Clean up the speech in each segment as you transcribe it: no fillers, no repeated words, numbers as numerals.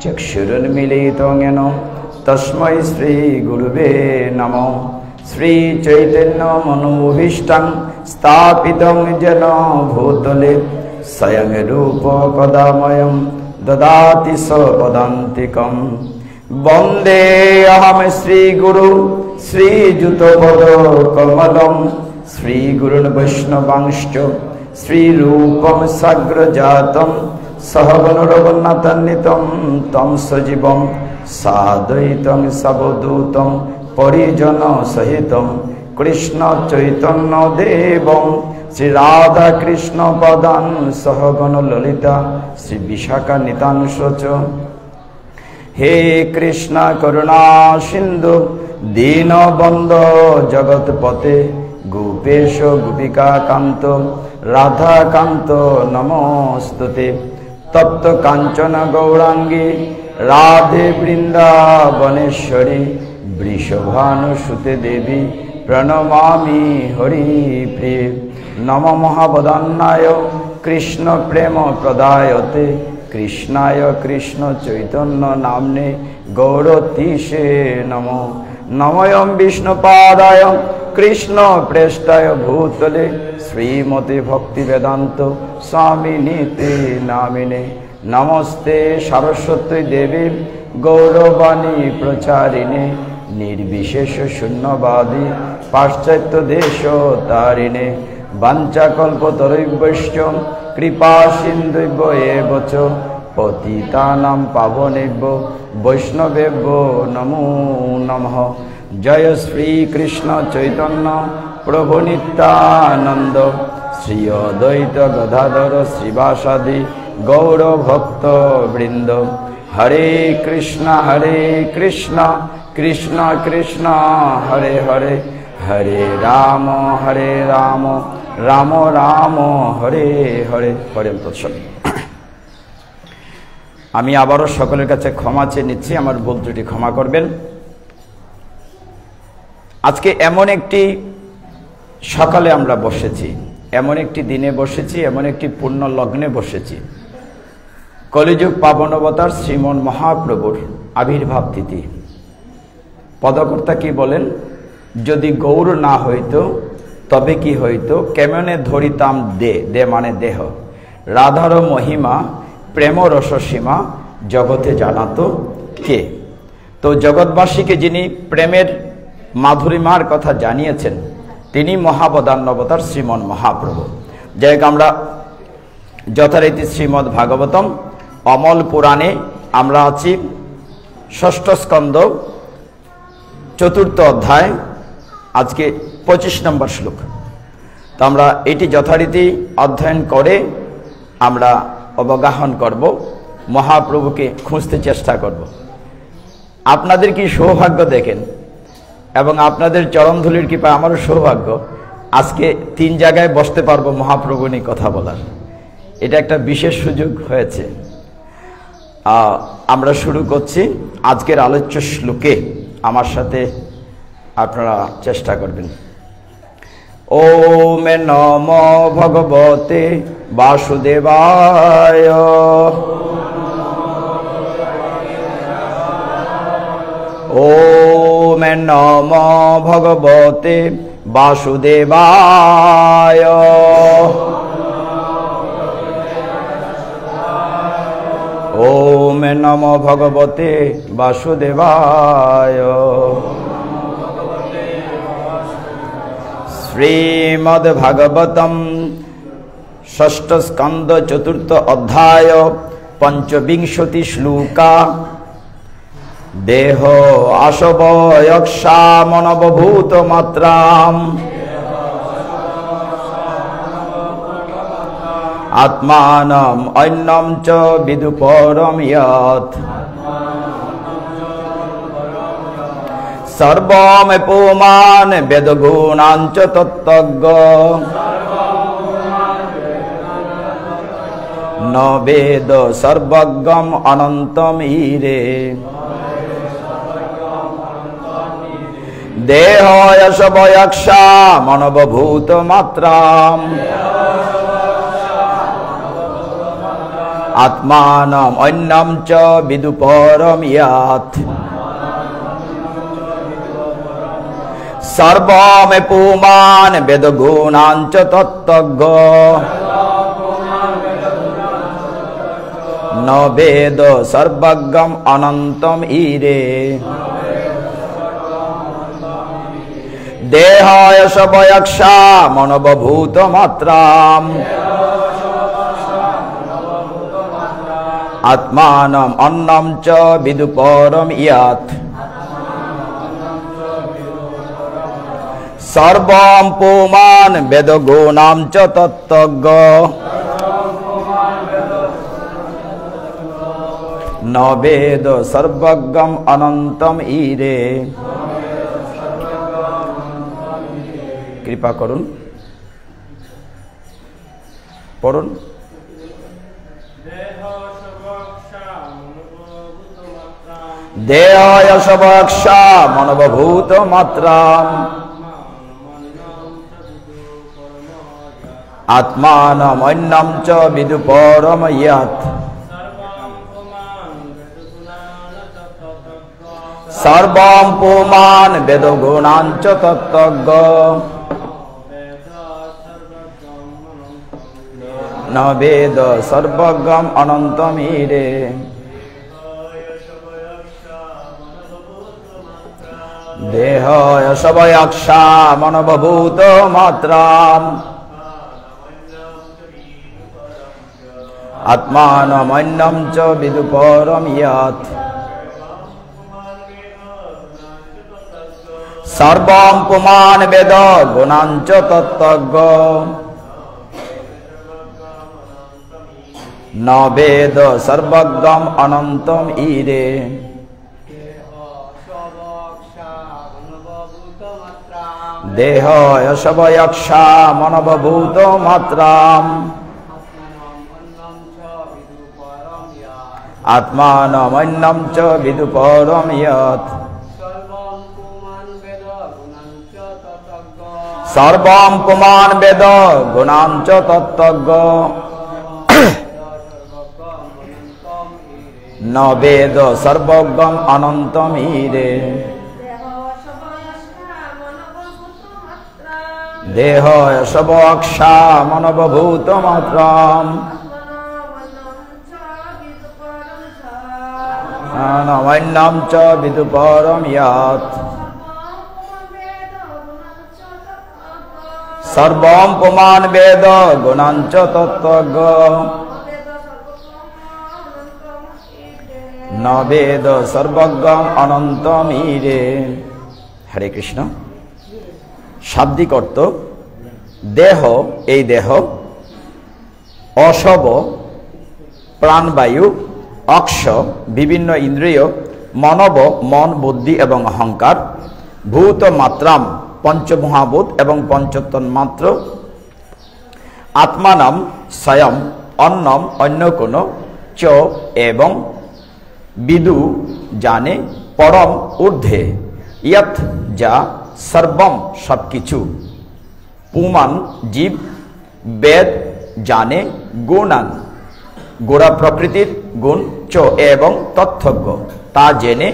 चक्षुरुन्मीलितं येन तस्मै श्रीगुरुवे नमः। श्रीचैतन्यमनोभीष्टं स्थापितं येन भूतले स्वयं रूप कदामयं ददाति सपदान्तिकं। वन्देऽहं श्रीगुरु श्रीयुतपदकमलं श्रीगुरुन् वैष्णवांश्च श्रीरूपं साग्रजातं सहगणरघुनाथान्वितं तं सजीवं साद्वैतं सावधूतं परिजनसहितं कृष्ण चैतन्य देवं श्री राधा कृष्ण पदान् सहगण ललिता श्री विशाखा नितांश च। हे कृष्ण करुणा सिंधु दीनबंधो जगत्पते गोपेश गोपिका कांत राधा कांत नमोस्तुते। तप्त कांचन गौरांगी राधे वृंदावनेश्वरी वृषभानुसुते देवी प्रणमामि हरिप्रिये। नम महावदन्नाय कृष्ण प्रेम प्रदायते कृष्णाय कृष्ण चैतन्य नाम्ने गौरतीशे नमो। नमोऽयं विष्णुपादाय कृष्ण प्रेष्ठाय भूतले श्रीमते भक्तिवेदांत स्वामिनीते नामिने। नमस्ते सरस्वती देवी गौरवाणी प्रचारिणे निर्विशेष शून्यवादी पाश्चात्य देशतारिणे। वाञ्छाकल्पतरुभ्यश्च कृपा सिन्धुभ्यो एव च पतितानां पावनेभ्यो वैष्णवेभ्यो नमो नमः। जय श्री कृष्ण चैतन्य प्रभु नित्यानंद श्री अद्वैत गदाधर श्रीवासादि गौर भक्त वृंद। हरे कृष्ण कृष्ण कृष्ण हरे हरे हरे राम राम राम हरे हरे हरे तत्सत। আমি আবারও সকলের কাছে ক্ষমা চেয়ে নিচ্ছি, আমার ভুল ত্রুটি ক্ষমা করবেন। আজকে এমন একটি সকালে আমরা বসেছি, এমন একটি দিনে বসেছি, এমন একটি পূর্ণ লগ্নে বসেছি। কলিযুগ পাবন অবতার শ্রীমন মহাপ্রভুর আবির্ভাব তিথি। পদকর্তা কি বলেন, যদি গৌর না হইতো তবে কি হইতো, কেমনে ধরিতাম দে, দে মানে দেহ, রাধার মহিমা প্রেম রসসীমা জগতে জানাতো কে। তো জগৎবাসীকে যিনি প্রেমের মাধুরিমার কথা জানিয়েছেন তিনি মহাবদান্য অবতার শ্রীমন মহাপ্রভু। যাই হোক, আমরা যথারীতি শ্রীমদ্ ভাগবতম অমল পুরাণে আমরা আছি, ষষ্ঠ স্কন্ধ 4th অধ্যায়, আজকে 25 নম্বর শ্লোক। তো আমরা এটি যথারীতি অধ্যয়ন করে আমরা অবগাহন করব, মহাপ্রভুকে খুঁজতে চেষ্টা করব। আপনাদের কি সৌভাগ্য দেখেন, এবং আপনাদের চরণধুলির কৃপায় আমারও সৌভাগ্য, আজকে 3 জায়গায় বসতে পারবো মহাপ্রভু নিয়ে কথা বলার। এটা একটা বিশেষ সুযোগ হয়েছে। আমরা শুরু করছি আজকের আলোচ্য শ্লোকে। আমার সাথে আপনারা চেষ্টা করবেন। ওম নমো ভগবতে বাসুদেবায়। ওম নমো ভগবতে বাসুদেবায়। ওম নমো ভগবতে বাসুদেবায়। শ্রীমদ্ ভাগবতম ষষ্ঠ স্কন্ধ 4th অধ্যায় 25 শ্লোকা। দেহ আসবয়ক্ষা মনবভূত মাত্রাম আত্মানম অন্যম চ বিদুপরম যৎ সর্বমেপুমান বেদগুণাঞ্চ তত্ত্বজ্ঞ ন বেদ সর্বজ্ঞম অনন্তম ইরে। দেহ যশবয়ক্ষা মনবভূত মাত্রাম आत्मानम् अन्यं च विदुपरं यत् सर्वमे पुमान् वेदगुणान् च तत्त्वज्ञो न वेद सर्वज्ञम् अनन्तम् ईरे देहाय शवयक्षा मनवभूतमात्राम् आत्मानम् अन्नं च विदुपरं यत् सर्वं पुमान् वेदगुणां च तत्त्वज्ञो न वेद सर्वज्ञम् अनन्तम् ईरे कृपा करुन पढ़ुन देहाय शवक्षा मनवभूत मात्राम् आत्मानम् अन्यं च विदुपरं यत् सर्वं पुमान् वेदगुणान् च तत्त्वज्ञो न वेद सर्वज्ञम् अनन्तम् ईरे देहाय शवयक्षा मनवभूत मात्राम् आत्मानम् अन्यं च विदुपरं यत् सर्वं पुमान् वेद गुणान् च तत्त्वज्ञो न वेद सर्वज्ञम् अनन्तम् ईरे देहाय शवयक्षा मनवभूत मात्राम् आत्मानम् अन्यं च विदुपरं यत् सर्वं पुमान् वेद गुणान् च तत्त्वज्ञो न वेद सर्वज्ञम् अनन्तम् ईरे देहाय शवक्षा मनवभूत मात्राम् अन्यं च विदुपरं यत् सर्वं पुमान् वेद गुणान् च तत्त्वज्ञो न वेद सर्वज्ञम् अनन्तम् ईरे हरे कृष्ण शाब्दिक अर्थ देह এই দেহ অশব প্রাণবায়ু অক্ষ বিভিন্ন ইন্দ্রিয় মনব মন বুদ্ধি এবং অহংকার ভূত মাত্রাম পঞ্চমহাভূত এবং পঞ্চতন্মাত্র আত্মানাম স্বয়ং অন্নম অন্য কোন চ এবং বিদু জানে পরম ঊর্ধ্বে ইয়ৎ যা সর্বম সবকিছু পুমান জীব বেদ জানে গুণান গোড়া প্রকৃতির গুণ চ এবং তথ্যজ্ঞ তা জেনে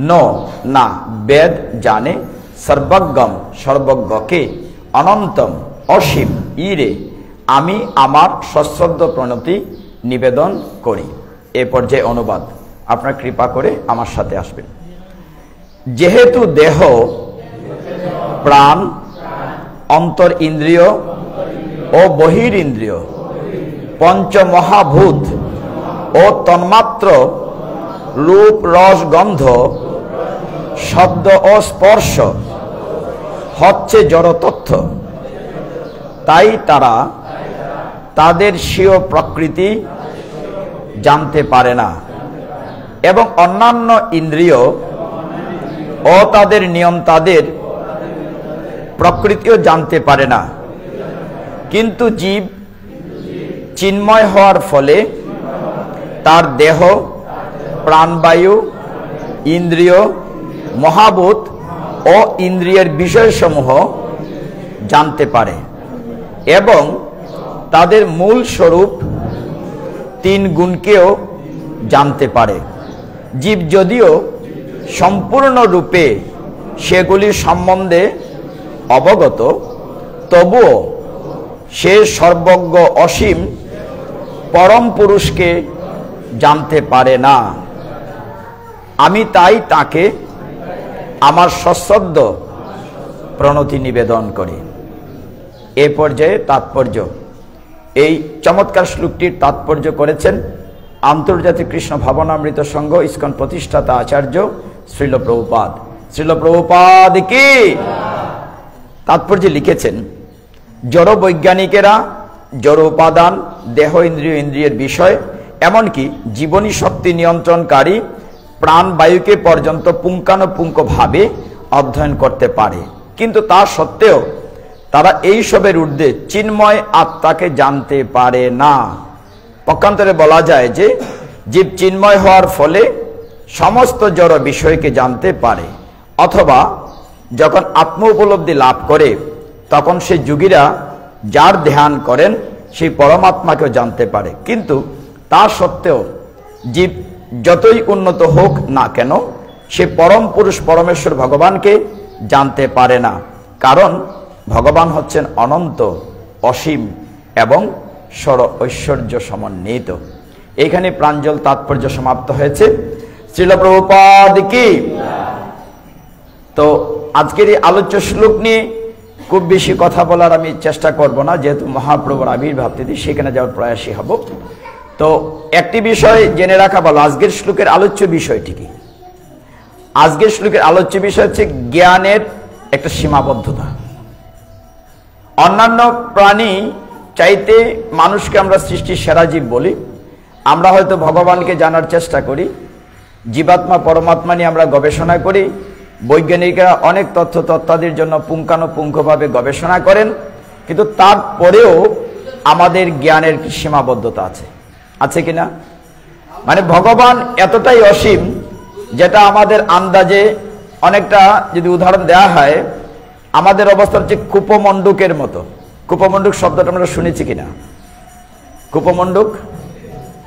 ন না বেদ জানে সর্বজ্ঞম সর্বজ্ঞকে অনন্তম অসীম ইরে আমি আমার সশ্রদ্ধ প্রণতি নিবেদন করি। এ পর্যায়ে অনুবাদ আপনার কৃপা করে আমার সাথে আসবেন। যেহেতু দেহ প্রাণ অন্তর ইন্দ্রিয় ও বহির ইন্দ্রিয় পঞ্চমহাভূত ও তন্মাত্র রূপ রস গন্ধ শব্দ ও স্পর্শ হচ্ছে জড় তথ্য, তাই তারা তাদের স্বীয় প্রকৃতি জানতে পারে না এবং অন্যান্য ইন্দ্রিয় ও তাদের নিয়ম তাদের প্রকৃতিও জানতে পারে না। কিন্তু জীব চিন্ময় হওয়ার ফলে তার দেহ প্রাণবায়ু ইন্দ্রিয় মহাভূত ও ইন্দ্রিয়ের বিষয়সমূহ জানতে পারে এবং তাদের মূল স্বরূপ 3 গুণকেও জানতে পারে। জীব যদিও সম্পূর্ণরূপে সেগুলি সম্বন্ধে অবগত, তবুও সে সর্বজ্ঞ অসীম পরম পুরুষকে জানতে পারে না। আমি তাই তাকে আমার সশ্রদ্ধ প্রণতি নিবেদন করি। এ পর্যায়ে তাৎপর্য, এই চমৎকার শ্লোকটির তাৎপর্য করেছেন আন্তর্জাতিক কৃষ্ণ ভাবনামৃত সংঘ ইসকন প্রতিষ্ঠাতা আচার্য শ্রীল প্রভুপাদ। শ্রীল প্রভুপাদ কি তাৎপর্যে লিখেছেন, জড় বৈজ্ঞানিকেরা জড় উপাদান, দেহ, ইন্দ্রিয়, ইন্দ্রিয়ের বিষয়, এমনকি জীবনী শক্তি নিয়ন্ত্রণকারী প্রাণবায়ুকে পর্যন্ত পুঙ্খানুপুঙ্খভাবে অধ্যয়ন করতে পারে, কিন্তু তা সত্ত্বেও তারা এইসবের ঊর্ধ্বে চিন্ময় আত্মাকে জানতে পারে না। পক্ষান্তরে বলা যায় যে জীব চিন্ময় হওয়ার ফলে সমস্ত জড় বিষয়কে জানতে পারে, অথবা যখন আত্ম উপলব্ধি লাভ করে তখন সে যোগীরা যার ধ্যান করেন সেই পরমাত্মাকেও জানতে পারে। কিন্তু তা সত্ত্বেও জীব যতই উন্নত হোক না কেন সে পরম পুরুষ পরমেশ্বর ভগবানকে জানতে পারে না, কারণ ভগবান হচ্ছেন অনন্ত, অসীম এবং সর ঐশ্বর্য সমন্বিত। এখানে প্রাঞ্জল তাৎপর্য সমাপ্ত হয়েছে। শ্রীল প্রভুপাদ কি। তো আজকের এই আলোচ্য শ্লোক নিয়ে খুব বেশি কথা বলার আমি চেষ্টা করব না, যেহেতু মহাপ্রভুর আবির্ভাব তিথি, সেখানে যাওয়ার প্রয়াসী হব। তো একটি বিষয় জেনে রাখা ভালো, আজকের শ্লোকের আলোচ্য বিষয়টি কি? আজকের শ্লোকের আলোচ্য বিষয় হচ্ছে জ্ঞানের একটা সীমাবদ্ধতা। অন্যান্য প্রাণী চাইতে মানুষকে আমরা সৃষ্টির সেরা জীব বলি। আমরা হয়তো ভগবানকে জানার চেষ্টা করি, জীবাত্মা পরমাত্মা নিয়ে আমরা গবেষণা করি, বৈজ্ঞানিকরা অনেক তথ্যাদির জন্য পুঙ্খানুপুঙ্খভাবে গবেষণা করেন, কিন্তু তারপরেও আমাদের জ্ঞানের সীমাবদ্ধতা আছে কিনা? মানে ভগবান এতটাই অসীম যেটা আমাদের আন্দাজে অনেকটা, যদি উদাহরণ দেওয়া হয়, আমাদের অবস্থা হচ্ছে কূপমণ্ডুকের মতো। কূপমণ্ডুক শব্দটা আমরা শুনেছি কিনা? কূপমণ্ডুক,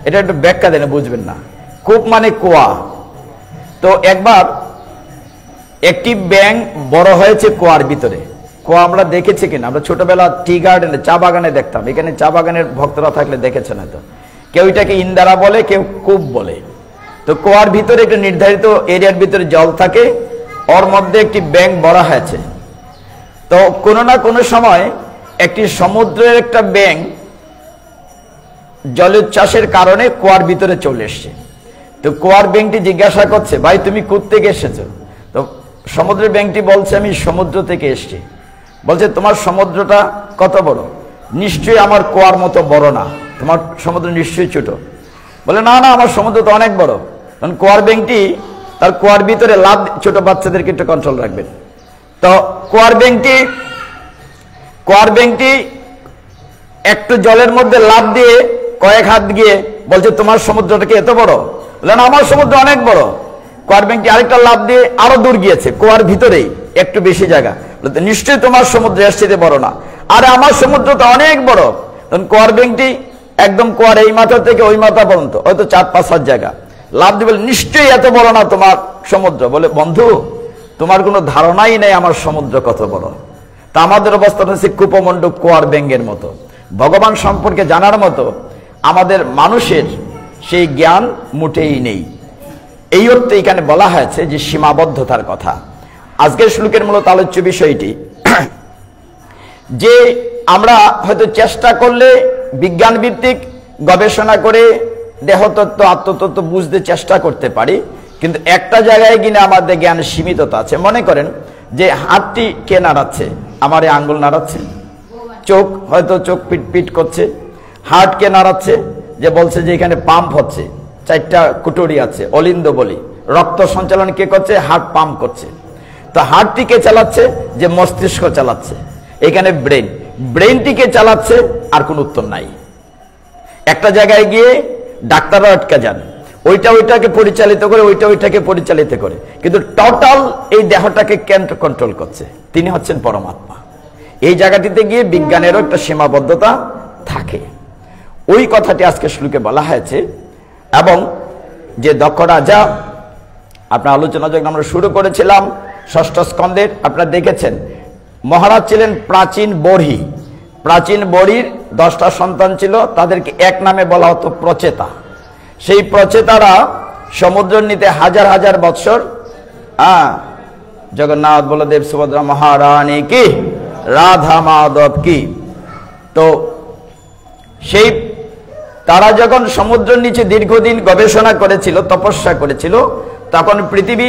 এটা একটু ব্যাখ্যা দেন, বুঝবেন না। কূপ মানে কুয়া। তো একবার একটি ব্যাঙ বড় হয়েছে কুয়ার ভিতরে। কুয়া আমরা দেখেছি কিনা? আমরা ছোটবেলা টি গার্ডেনে, চা বাগানে দেখতাম। এখানে চা বাগানের ভক্তরা থাকলে দেখেছেন হয়তো। কেউ এটাকে ইন্দারা বলে, কেউ কূপ বলে। তো কুয়ার ভিতরে একটা নির্ধারিত এরিয়ার ভিতরে জল থাকে, ওর মধ্যে একটি ব্যাঙ বড় হয়েছে। তো কোনো না কোনো সময় একটি সমুদ্রের একটা ব্যাঙ জলোচ্ছ্বাসের কারণে কুয়ার ভিতরে চলে এসছে। তো কুয়ার ব্যাঙটি জিজ্ঞাসা করছে, ভাই তুমি কোথা থেকে এসেছো? তো সমুদ্রের ব্যাঙটি বলছে, আমি সমুদ্র থেকে এসেছি। বলছে, তোমার সমুদ্রটা কত বড়? নিশ্চয়ই আমার কুয়ার মতো বড় না, তোমার সমুদ্র নিশ্চয়ই ছোট। বলে, না না, আমার সমুদ্র তো অনেক বড়। কারণ কুয়ার ব্যাঙটি তার কুয়ার ভিতরে লাভ, ছোট বাচ্চাদেরকে একটু কন্ট্রোল রাখবেন। তো কুয়ার ব্যাঙটি একটু জলের মধ্যে লাভ দিয়ে কয়েক হাত গিয়ে বলছে, তোমার সমুদ্রটা কি এত বড়? বলে, না, আমার সমুদ্র অনেক বড়। কুয়ার ব্যাঙটি আরেকটা লাভ দিয়ে আরো দূর গিয়েছে, কুয়ার ভিতরেই একটু বেশি জায়গা। নিশ্চয়ই তোমার সমুদ্র এর চেয়ে বড় না। আরে আমার সমুদ্র তো অনেক বড়। তখন কুয়ার ব্যাঙটি একদম কুয়ার এই মাথা থেকে ওই মাথা পর্যন্ত হয়তো 4-5 হাত জায়গা লাভ দিয়ে বলে, নিশ্চয়ই এত বড় না তোমার সমুদ্র। বলে, বন্ধু, তোমার কোনো ধারণাই নেই আমার সমুদ্র কত বড়। তা আমাদের অবস্থা হচ্ছে কূপমণ্ডুক কুয়ার ব্যাঙের মতো। ভগবান সম্পর্কে জানার মতো আমাদের মানুষের সেই জ্ঞান মোটেই নেই। এই অর্থে এখানে বলা হয়েছে যে সীমাবদ্ধতার কথা। আজকের শ্লোকের মূলত আলোচ্য বিষয়টি যে আমরা হয়তো চেষ্টা করলে বিজ্ঞান ভিত্তিক গবেষণা করে দেহতত্ত্ব, আত্মতত্ত্ব বুঝতে চেষ্টা করতে পারি, কিন্তু একটা জায়গায় কিনা আমাদের জ্ঞানের সীমিততা আছে। মনে করেন যে হাতটি কে নাড়াচ্ছে? আমার এই আঙ্গুল নাড়াচ্ছে। চোখ, হয়তো চোখ পিট পিট করছে। হার্ট কে নাড়াচ্ছে? যে বলছে যে এখানে পাম্প হচ্ছে, 4টা কুটুরি আছে, অলিন্দ বলি। রক্ত সঞ্চালন কে করছে? হার্ট পাম্প করছে। তো হার্টটিকে চালাচ্ছে? যে মস্তিষ্ক চালাচ্ছে। এখানে ব্রেনটিকে চালাচ্ছে? আর কোন উত্তর নাই। একটা জায়গায় গিয়ে ডাক্তাররা আটকে যান, ওইটাকে পরিচালিত করে, ওইটাকে পরিচালিত করে, কিন্তু টোটাল এই দেহটাকে কন্ট্রোল করছে তিনি হচ্ছেন পরমাত্মা। এই জায়গাটিতে গিয়ে বিজ্ঞানেরও একটা সীমাবদ্ধতা থাকে। ওই কথাটি আজকে শ্লোকে বলা হয়েছে। এবং যে দক্ষ রাজা, আপনার আলোচনা যখন আমরা শুরু করেছিলাম ষষ্ঠ স্কন্ধের, আপনারা দেখেছেন মহারাজ ছিলেন প্রাচীন বড়ি। প্রাচীন বড়ির 10টা সন্তান ছিল, তাদেরকে এক নামে বলা হতো প্রচেতা। সেই প্রচেতারা সমুদ্র নিতে হাজার হাজার বৎসর, জগন্নাথ বলদেব সুভদ্রা মহারানী কি, রাধা মাধব কি। তো সেই তারা যখন সমুদ্রের নিচে দীর্ঘদিন গবেষণা করেছিল, তপস্যা করেছিল, তখন পৃথিবী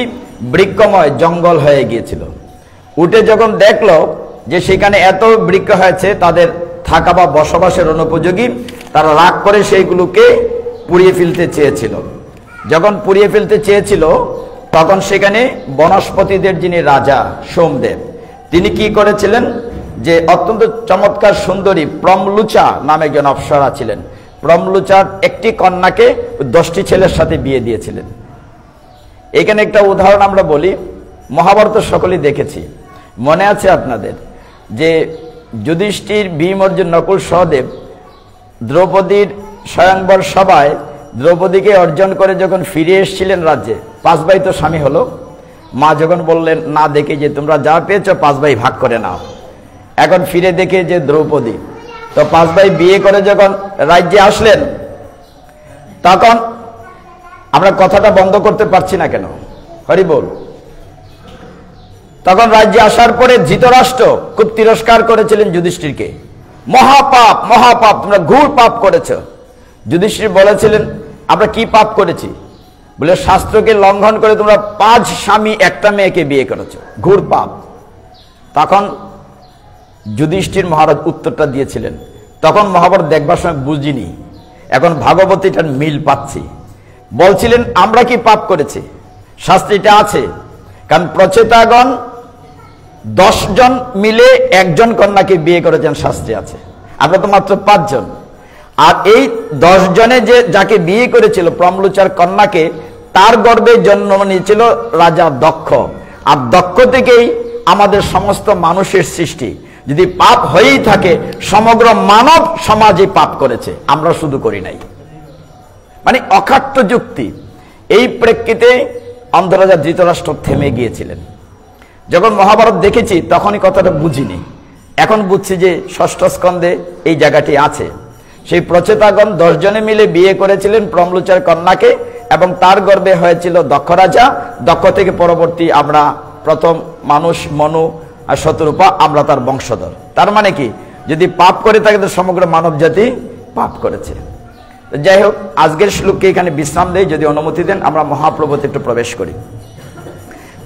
বৃক্ষময় জঙ্গল হয়ে গিয়েছিল। উঠে যখন দেখলো যে সেখানে এত বৃক্ষ হয়েছে তাদের থাকা বা বসবাসের অনুপযোগী, তারা রাগ করে সেইগুলোকে পুড়িয়ে ফেলতে চেয়েছিল। যখন পুড়িয়ে ফেলতে চেয়েছিল তখন সেখানে বনস্পতিদের যিনি রাজা সোমদেব, তিনি কি করেছিলেন, যে অত্যন্ত চমৎকার সুন্দরী প্রমলুচা নামে একজন অপ্সরা ছিলেন, প্রমলুচার একটি কন্যাকে 10টি ছেলের সাথে বিয়ে দিয়েছিলেন। এখানে একটা উদাহরণ আমরা বলি, মহাভারত সকলেই দেখেছি, মনে আছে আপনাদের, যে যুধিষ্ঠির, ভীম, অর্জুন, নকুল, সহদেব দ্রৌপদীর স্বয়ংবর সভায় দ্রৌপদীকে অর্জন করে যখন ফিরে এসেছিলেন রাজ্যে, 5 ভাই তো স্বামী হলো। মা যখন বললেন না দেখে যে তোমরা যা পেয়েছো 5 ভাই ভাগ করে নাও, এখন ফিরে দেখে যে দ্রৌপদী, তো 5 ভাই বিয়ে করে যখন রাজ্যে আসলেন, তখন আমরা কথাটা বন্ধ করতে পারছি না কেন, হরি বল। তখন রাজ্যে আসার পরে ধৃতরাষ্ট্র খুব তিরস্কার করেছিলেন যুধিষ্ঠিরকে, মহাপাপ মহাপাপ, তোমরা ঘোর পাপ করেছ। যুধিষ্ঠির বলেছিলেন আমরা কি পাপ করেছি, বলে শাস্ত্রকে লঙ্ঘন করে তোমরা 5 স্বামী একটা মেয়েকে বিয়ে করেছ, ঘোর পাপ। তখন যুধিষ্ঠির মহারাজ উত্তরটা দিয়েছিলেন, তখন মহাভারত দেখবার সময় বুঝিনি, এখন ভাগবতীটার মিল পাচ্ছি। বলছিলেন আমরা কি পাপ করেছি, শাস্ত্রীটা আছে, কারণ প্রচেতাগণ 10 জন মিলে একজন কন্যাকে বিয়ে করেছেন, শাস্ত্রে আছে। আমরা তো মাত্র 5 জন। আর এই 10 জনে যে যাকে বিয়ে করেছিল প্রমলুচার কন্যাকে, তার গর্ভে জন্ম নিয়েছিল রাজা দক্ষ। আর দক্ষ থেকেই আমাদের সমস্ত মানুষের সৃষ্টি। যদি পাপ হয়েই থাকে, সমগ্র মানব সমাজে পাপ করেছে, আমরা শুধু করি নাই, মানে অকাট্য যুক্তি। এই প্রেক্ষিতে অন্ধরাজা ধৃতরাষ্ট্র থেমে গিয়েছিলেন। যখন মহাভারত দেখেছি তখনই কথাটা বুঝিনি, এখন বুঝছি যে ষষ্ঠ স্কন্ধে এই জায়গাটি আছে। সেই প্রচেতাগণ 10 জনে মিলে বিয়ে করেছিলেন প্রমলুচার কন্যাকে, এবং তার গর্ভে হয়েছিল দক্ষ রাজা। দক্ষ থেকে পরবর্তী আমরা প্রথম মানুষ মনু আর শতরূপা, আমরা তার বংশধর। তার মানে কি, যদি পাপ করে থাকে তো সমগ্র মানব জাতি পাপ করেছে। যাই হোক, আজকের শ্লোককে এখানে বিশ্রাম দেই, যদি অনুমতি দেন আমরা মহাপ্রভুতে একটু প্রবেশ করি।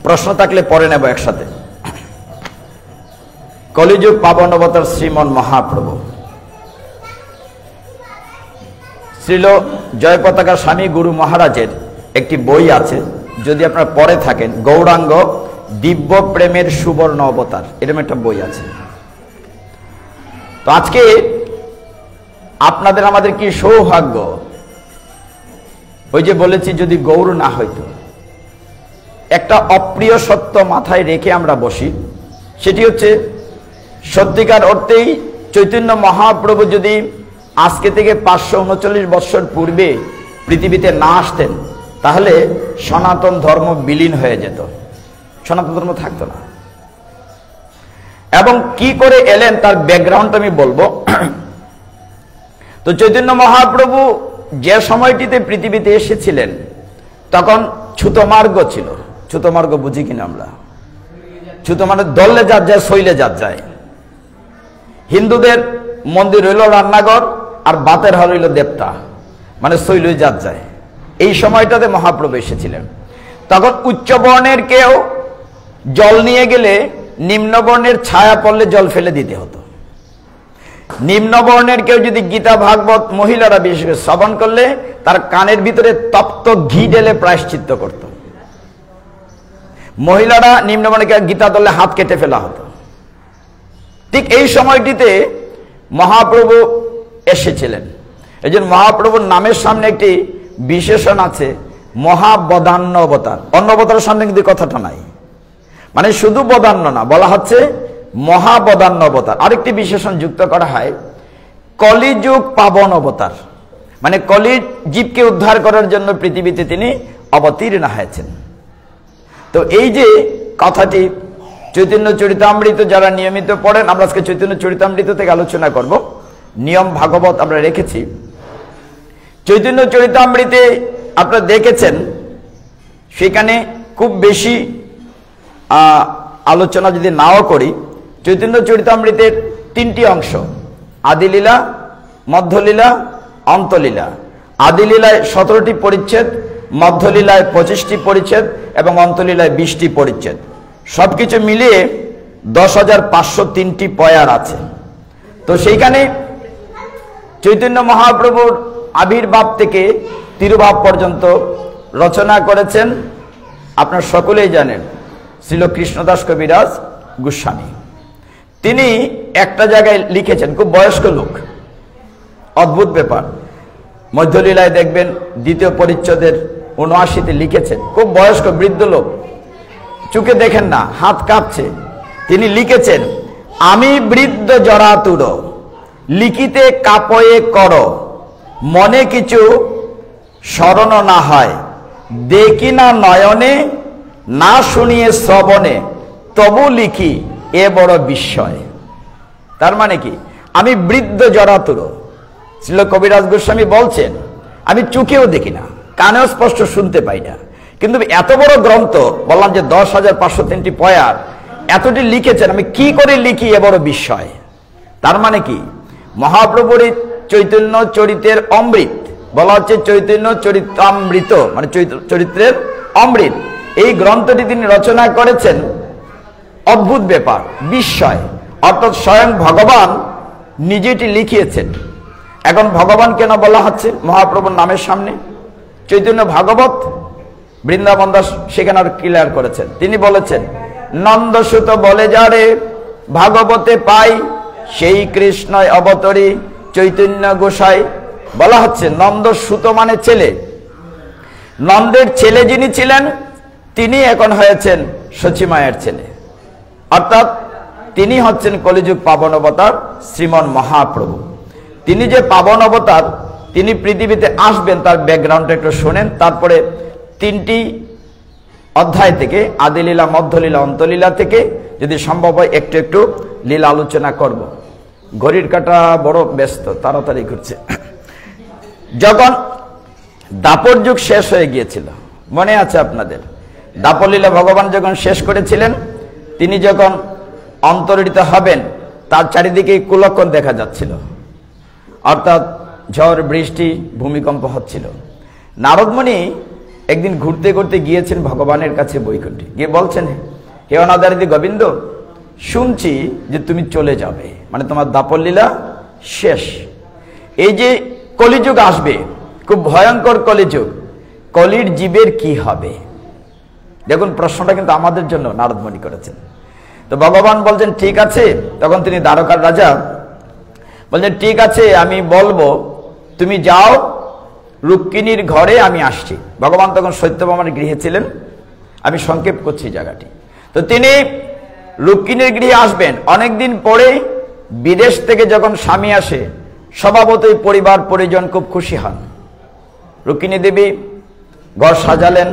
প্রশ্ন থাকলে পরে নেব একসাথে। কলিযুগ পাবন অবতার শ্রীমন মহাপ্রভু শ্রীল জয় পতাকা স্বামী গুরু মহারাজের একটি বই আছে, যদি আপনারা পড়ে থাকেন, গৌরাঙ্গ দিব্য প্রেমের সুবর্ণ অবতার, এরকম একটা বই আছে। তো আজকে আপনাদের আমাদের কি সৌভাগ্য, ওই যে বলেছি যদি গৌর না হইতো, একটা অপ্রিয় সত্য মাথায় রেখে আমরা বসি, সেটি হচ্ছে সত্যিকার অর্থেই চৈতন্য মহাপ্রভু যদি আজকে থেকে 539 বৎসর পূর্বে পৃথিবীতে না আসতেন, তাহলে সনাতন ধর্ম বিলীন হয়ে যেত, সনাতন ধর্ম থাকতো না। এবং কি করে এলেন তার ব্যাকগ্রাউন্ড আমি বলবো। তো চৈতন্য মহাপ্রভু যে সময়টিতে পৃথিবীতে এসেছিলেন তখন ছুতমার্গ ছিল। ছুতমার্গ বুঝি কিনা আমরা? ছুতো মানে দলে যার যায়, শৈলে যার যায়। হিন্দুদের মন্দির হইল রান্নাঘর, আর বাতের হাল হইল দেবতা, মানে শৈল যার যায়। এই সময়টাতে মহাপ্রভু এসেছিলেন। তখন উচ্চ বর্ণের কেউ জল নিয়ে গেলে নিম্নবর্ণের ছায়া পড়লে জল ফেলে দিতে হতো। নিম্নবর্ণের কেউ যদি গীতা ভাগবত মহিলারা বিশেষ করে শ্রবণ করলে তার কানের ভিতরে তপ্ত ঘি ঢেলে প্রায়শ্চিত্ত করত। মহিলারা নিম্নবর্ণকে গীতা ধরলে হাত কেটে ফেলা হতো। ঠিক এই সময়টিতে মহাপ্রভু এসেছিলেন। এই জন্য মহাপ্রভুর নামের সামনে একটি বিশেষণ আছে, মহাবদান্য অবতার। অন্য অবতারের সামনে কিন্তু কথাটা নাই, মানে শুধু বদান্য না, বলা হচ্ছে মহাবদান্য অবতার। আরেকটি বিশেষণ যুক্ত করা হয়, কলিযুগ পাবন অবতার, মানে কলির জীবকে উদ্ধার করার জন্য পৃথিবীতে তিনি অবতীর্ণ হয়েছেন। তো এই যে কথাটি চৈতন্য চরিতামৃত যারা নিয়মিত পড়েন, আমরা আজকে চৈতন্য চরিতামৃত থেকে আলোচনা করব। নিয়ম ভাগবত আমরা রেখেছি। চৈতন্য চরিতামৃতে আপনারা দেখেছেন সেখানে খুব বেশি আলোচনা যদি নাও করি, চৈতন্য চরিতামৃতের 3টি অংশ, আদিলীলা, মধ্যলীলা, অন্তলীলা। আদিলীলায় 17টি পরিচ্ছেদ, মধ্যলীলায় 25টি পরিচ্ছেদ এবং অন্তলীলায় 20টি পরিচ্ছেদ। সবকিছু মিলিয়ে 10,503টি পয়ার আছে। তো সেইখানে চৈতন্য মহাপ্রভুর আবির্ভাব থেকে তিরুভাব পর্যন্ত রচনা করেছেন, আপনারা সকলেই জানেন, শ্রীল কৃষ্ণদাস কবিরাজ গোস্বামী। তিনি একটা জায়গায় লিখেছেন, খুব বয়স্ক লোক, অদ্ভুত ব্যাপার। মধ্যলীলায় দেখবেন 2য় পরিচ্ছেদের 79তে লিখেছেন, খুব বয়স্ক বৃদ্ধ লোক, চোখে দেখেন না, হাত কাঁপছে। তিনি লিখেছেন, আমি বৃদ্ধ জরাতুর লিখিতে কাপয়ে কর, মনে কিছু স্মরণ না হয়, দেখি না নয়নে, না শুনিয়ে শ্রবণে, তবু লিখি এ বড় বিস্ময়। তার মানে কি, আমি বৃদ্ধ জরাতুর, শ্রীল কবিরাজ গোস্বামী বলছেন, আমি চোখেও দেখি না, কানেও স্পষ্ট শুনতে পাই না, কিন্তু এত বড় গ্রন্থ, বললাম যে 10,503টি পয়ার, এতটি লিখেছেন, আমি কি করে লিখি এ বড় বিস্ময়। তার মানে কি, মহাপ্রভুর চৈতন্য চরিতের অমৃত, বলা হচ্ছে চৈতন্য চরিতামৃত, মানে চরিত্রের অমৃত, এই গ্রন্থটি তিনি রচনা করেছেন। অদ্ভুত ব্যাপার, বিস্ময়, অর্থাৎ স্বয়ং ভগবান নিজেটি লিখিয়েছেন। এখন ভগবান কেন বলা হচ্ছে মহাপ্রভুর নামের সামনে? চৈতন্য ভাগবত বৃন্দাবন দাস সেখানে আর ক্লিয়ার করেছেন। তিনি বলেছেন, নন্দসুত বলে যারে ভাগবতে পাই, সেই কৃষ্ণয় অবতরী চৈতন্য গোসাই। বলা হচ্ছে নন্দসুত মানে ছেলে, নন্দের ছেলে যিনি ছিলেন তিনি এখন হয়েছেন সচিমায়ের ছেলে, অর্থাৎ তিনি হচ্ছেন কলিযুগ পাবন অবতার শ্রীমন মহাপ্রভু। তিনি যে পাবন অবতার, তিনি পৃথিবীতে আসবেন, তার ব্যাকগ্রাউন্ডটা একটু শোনেন, তারপরে 3টি অধ্যায় থেকে, আদিলীলা, মধ্যলীলা, অন্তলীলা থেকে যদি সম্ভব হয় একটু একটু লীলা আলোচনা করব। ঘড়ির কাঁটা বড় ব্যস্ত, তাড়াতাড়ি ঘুরছে। যখন দাপর যুগ শেষ হয়ে গিয়েছিল, মনে আছে আপনাদের, দাপর লীলা ভগবান যখন শেষ করেছিলেন, তিনি যখন অন্তর্হিত হবেন, তার চারিদিকে কুলক্ষণ দেখা যাচ্ছিল, অর্থাৎ ঝড় বৃষ্টি ভূমিকম্প হচ্ছিল। নারদমণি একদিন ঘুরতে ঘুরতে গিয়েছেন ভগবানের কাছে বৈকুণ্ঠে, গিয়ে বলছেন, হে অনাদারিদি গোবিন্দ, শুনছি যে তুমি চলে যাবে, মানে তোমার দাপর লীলা শেষ, এই যে কলিযুগ আসবে, খুব ভয়ঙ্কর কলিযুগ, কলির জীবের কি হবে? দেখুন প্রশ্নটা কিন্তু আমাদের জন্য নারদমণি করেছেন। তো ভগবান বলছেন ঠিক আছে, তখন তিনি দ্বারকার রাজা, বলছেন ঠিক আছে আমি বলবো, তুমি যাও, রুক্মিণীর ঘরে আমি আসছি। ভগবান তখন সত্যভামার গৃহে ছিলেন, আমি সংক্ষেপ করছি জায়গাটি। তো তিনি রুক্মিণীর গৃহে আসবেন। অনেকদিন পরে বিদেশ থেকে যখন স্বামী আসে, স্বভাবতই পরিবার পরিজন খুব খুশি হন। রুক্মিণী দেবী ঘর সাজালেন,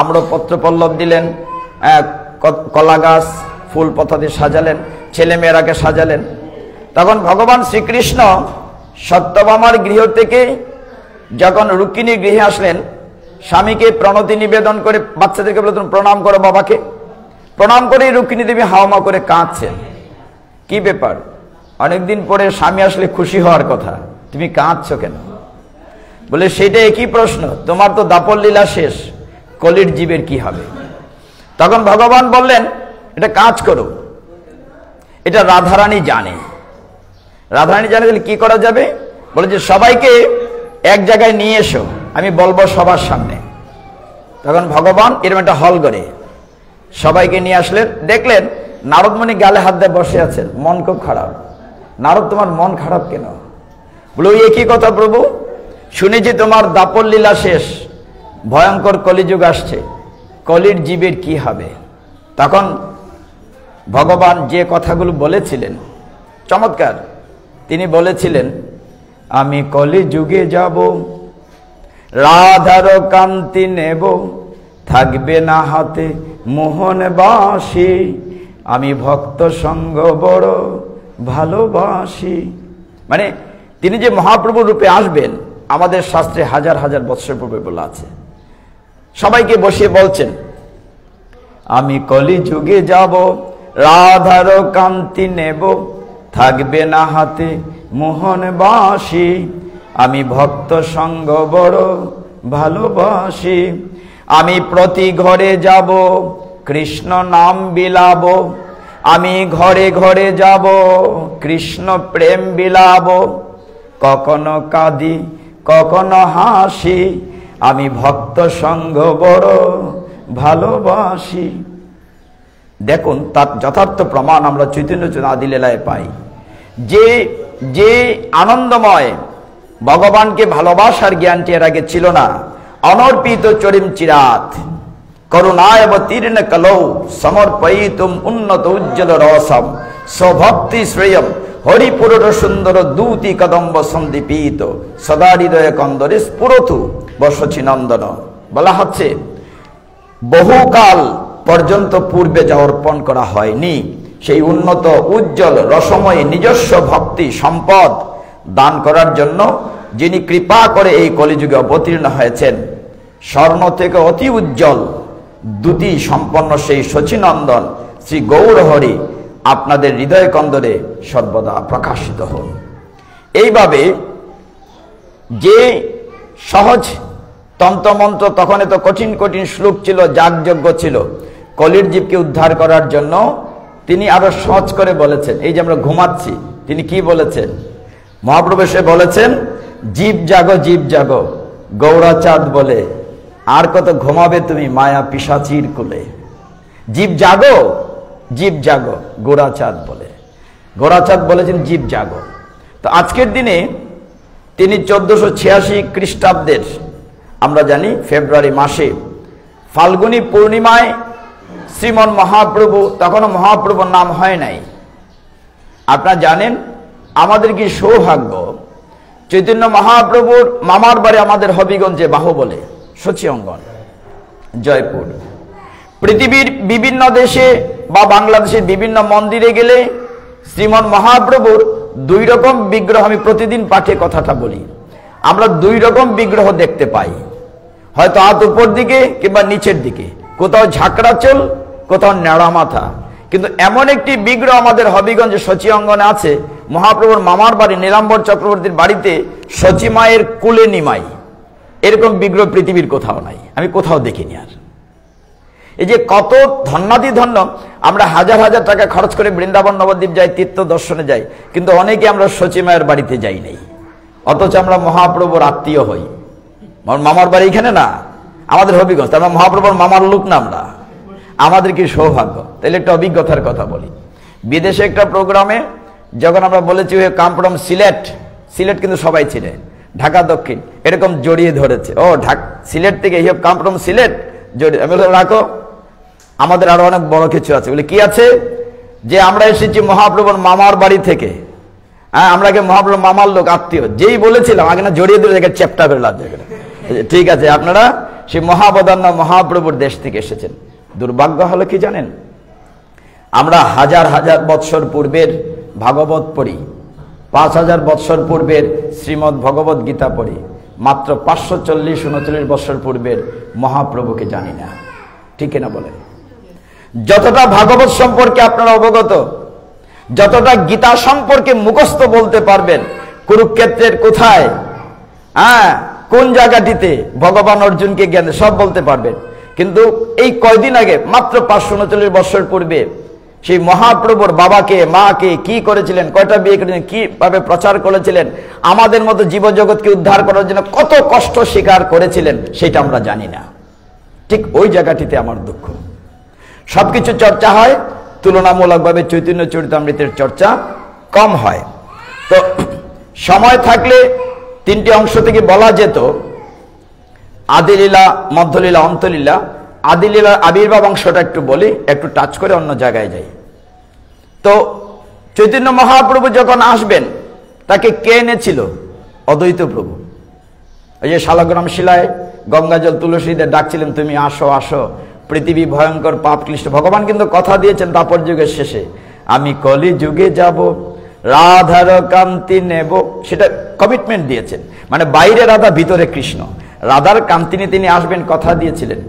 আম্রপত্র পল্লব দিলেন, কলা গাছ ফুল পাতা দিয়ে সাজালেন, ছেলে মেয়েরাকে সাজালেন। তখন ভগবান শ্রীকৃষ্ণ সত্যভামার গৃহ থেকে যখন রুক্মিণীর গৃহে আসলেন, স্বামীকে প্রণতি নিবেদন করে বাচ্চাদেরকে বলতেন প্রণাম করো বাবাকে। প্রণাম করে রুক্মিণী দেবী হাওমা করে কাঁদছেন। কি ব্যাপার? অনেকদিন পরে স্বামী আসলে খুশি হওয়ার কথা, তুমি কাঁদছো কেন? বলে সেটা একই প্রশ্ন, তোমার তো দাপর লীলা শেষ, কলির জীবের কি হবে? তখন ভগবান বললেন, এটা কাজ করো, এটা রাধারানী জানে। রাধারানী জানে, তাহলে কি করা যাবে? বলে যে সবাইকে এক জায়গায় নিয়ে এসো, আমি বলবো সবার সামনে। তখন ভগবান এরকম একটা হল করে সবাইকে নিয়ে আসলেন। দেখলেন নারদমণি গালে হাত দিয়ে বসে আছেন, মন খুব খারাপ। নারদ, তোমার মন খারাপ কেন? বলে ওই একই কথা প্রভু, শুনেছি তোমার দাপর লীলা শেষ, ভয়ঙ্কর কলিযুগ আসছে, কলির জীবের কি হবে? তখন ভগবান যে কথাগুলো বলেছিলেন চমৎকার, তিনি বলেছিলেন আমি কলিযুগে যাব, রাধার কান্তি নেব, থাকবে না হাতে মোহন বাসি, আমি ভক্ত সঙ্গ বড় ভালোবাসি। মানে তিনি যে মহাপ্রভু রূপে আসবেন আমাদের শাস্ত্রে হাজার হাজার বৎসর পূর্বে বলা আছে। সবাইকে বসিয়ে বলছেন, আমি কলিযুগে যাব, রাধার কান্তি নেব, থাকবে না হাতে মোহন বাসি, আমি ভক্ত সঙ্গ বড় ভালোবাসি। আমি প্রতি ঘরে যাব, কৃষ্ণ নাম বিলাব, আমি ঘরে ঘরে যাব, কৃষ্ণ প্রেম বিলাব, কখনো কাঁদি কখনো হাসি, আমি ভক্ত সঙ্গ বড় ভালোবাসি। দেখুন তার যথার্থ প্রমাণ আমরা চৈতন্য আদি লীলায় পাই। যে যে আনন্দময় ভগবানকে ভালোবাসার জ্ঞানটি এর আগে ছিল না, অনর্পিত চরিম চিরাত করুণায় অবতীর্ণ কলৌ সমর্পয়িতুম উন্নত উজ্জ্বল রসম স্বভক্তি শ্রেয়ম হরিপুরর সুন্দর দূতি কদম্ব সন্দীপিত সদা হৃদয় কন্দরে স্ফুরতু বর্ষচি নন্দন। বলা হচ্ছে বহুকাল পর্যন্ত পূর্বে যা অর্পণ করা হয়নি সেই উন্নত উজ্জ্বল রসময় নিজস্ব ভক্তি সম্পদ দান করার জন্য যিনি কৃপা করে এই কলিযুগে অবতীর্ণ হয়েছেন, স্বর্ণ থেকে অতি উজ্জ্বল দ্যুতি সম্পন্ন সেই শচীনন্দন শ্রী গৌরহরি আপনাদের হৃদয় কন্দরে সর্বদা প্রকাশিত হন। এইভাবে যে সহজ তন্ত্রমন্ত্র, তখন এত কঠিন কঠিন শ্লোক ছিল, যাগযজ্ঞ ছিল, কলির জীবকে উদ্ধার করার জন্য তিনি আরো সহজ করে বলেছেন। এই যে আমরা ঘুমাচ্ছি, তিনি কি বলেছেন? মহাপ্রভু এসে বলেছেন, জীব জাগো জীব জাগো, গৌরাচাঁদ বলে আর কত ঘুমাবে তুমি মায়া পিশাচির কুলে। জীব জাগো জীব জাগো, গোরাচাঁদ বলে। গোরাচাঁদ বলেছেন জীব জাগো। তো আজকের দিনে তিনি 1486 খ্রিস্টাব্দের আমরা জানি ফেব্রুয়ারি মাসে ফাল্গুনী পূর্ণিমায় শ্রীমন মহাপ্রভু, তখনও মহাপ্রভুর নাম হয় নাই। আপনারা জানেন আমাদের কি সৌভাগ্য, চৈতন্য মহাপ্রভুর মামার বাড়ি আমাদের হবিগঞ্জে বাহুবলে শচী অঙ্গন জয়পুর। পৃথিবীর বিভিন্ন দেশে বা বাংলাদেশের বিভিন্ন মন্দিরে গেলে শ্রীমন মহাপ্রভুর 2 রকম বিগ্রহ, আমি প্রতিদিন পাঠে কথাটা বলি, আমরা 2 রকম বিগ্রহ দেখতে পাই, হয়তো হাত উপর দিকে কিংবা নিচের দিকে, কোথাও ঝাঁকড়া চুল কোথাও নেড়া মাথা। কিন্তু এমন একটি বিগ্রহ আমাদের হবিগঞ্জে শচী অঙ্গনে আছে, মহাপ্রভুর মামার বাড়ি নীলাম্বর চক্রবর্তীর বাড়িতে শচী মায়ের কুলে নিমাই, এরকম বিগ্রহ পৃথিবীর কোথাও নাই, আমি কোথাও দেখিনি। আর এই যে কত ধন্যাদি ধন্য, আমরা হাজার হাজার টাকা খরচ করে বৃন্দাবন নবদ্বীপ যাই, তীর্থ দর্শনে যাই, কিন্তু অনেকে আমরা শচী মায়ের বাড়িতে যাই নাই, অথচ আমরা মহাপ্রভুর আত্মীয় হই। মামার বাড়ি এখানে না, আমাদের হবিগঞ্জ, আমরা মহাপ্রভুর মামার লোক না আমরা, আমাদের কি সৌভাগ্য। তাহলে একটা অভিজ্ঞতার কথা বলি। বিদেশে একটা প্রোগ্রামে যখন আমরা বলেছি ওই কাম ফ্রম সিলেট, সিলেট কিন্তু সবাই ছিলেন, ঢাকা দক্ষিণ এরকম জড়িয়ে ধরেছে, ও সিলেট থেকে এই কাম ফ্রম সিলেট জড়িয়ে। আমি রাখো, আমাদের আরো অনেক বড় কিছু আছে। বলে কি আছে? যে আমরা এসেছি মহাপ্রভুর মামার বাড়ি থেকে, হ্যাঁ আমরা মহাপ্রভুর মামার লোক আত্মীয়। যেই বলেছিলাম আগে না জড়িয়ে ধরে চ্যাপ্টা করে লাগছে। ঠিক আছে, আপনারা সেই মহাবদান্য মহাপ্রভুর দেশ থেকে এসেছেন। দুর্ভাগ্য হলো কি জানেন, আমরা হাজার হাজার বৎসর পূর্বের ভাগবত পড়ি, 5000 বৎসর পূর্বের শ্রীমদ্ ভগবত গীতা পড়ি, মাত্র 540-39 বৎসর পূর্বের মহাপ্রভুকে জানি না। ঠিক না বলেন? যতটা ভাগবত সম্পর্কে আপনারা অবগত, যতটা গীতা সম্পর্কে মুখস্থ বলতে পারবেন, কুরুক্ষেত্রের কোথায়, কোন জায়গাটিতে ভগবান অর্জুনকে জ্ঞান সব বলতে পারবেন। কিন্তু এই কয়দিন আগে মাত্র 539 বৎসর পূর্বে সেই মহাপ্রভুর বাবাকে মাকে কি করেছিলেন, কয়টা বিয়ে করেছিলেন, কিভাবে প্রচার করেছিলেন, আমাদের মতো জীবজগৎকে উদ্ধার করার জন্য কত কষ্ট স্বীকার করেছিলেন, সেটা আমরা জানি না। ঠিক ওই জায়গাটিতে আমার দুঃখ। সবকিছু চর্চা হয়, তুলনামূলকভাবে চৈতন্য চরিতামৃতের চর্চা কম হয়। তো সময় থাকলে 3টি অংশ থেকে বলা যেত, আদিলীলা, মধ্যলীলা, অন্তলীলা। আদিলীলার আবির্ভাব অংশটা একটু বলি, একটু টাচ করে অন্য জায়গায় যাই। তো চৈতন্য মহাপ্রভু যখন আসবেন তাকে কে এনেছিল? অদ্বৈত প্রভু। ওই যে শালগ্রাম শিলায় গঙ্গাজল তুলসীদের ডাকছিলেন, তুমি আসো আসো, পৃথিবী ভয়ঙ্কর পাপ ক্লিষ্ট। ভগবান কিন্তু কথা দিয়েছেন তাপর যুগের শেষে, আমি কলি যুগে যাব, রাধার কান্তি নেব, সেটা কমিটমেন্ট দিয়েছেন। মানে বাইরে রাধা, ভিতরে কৃষ্ণ, রাধার কান্তি নিয়ে তিনি আসবেন কথা দিয়েছিলেন।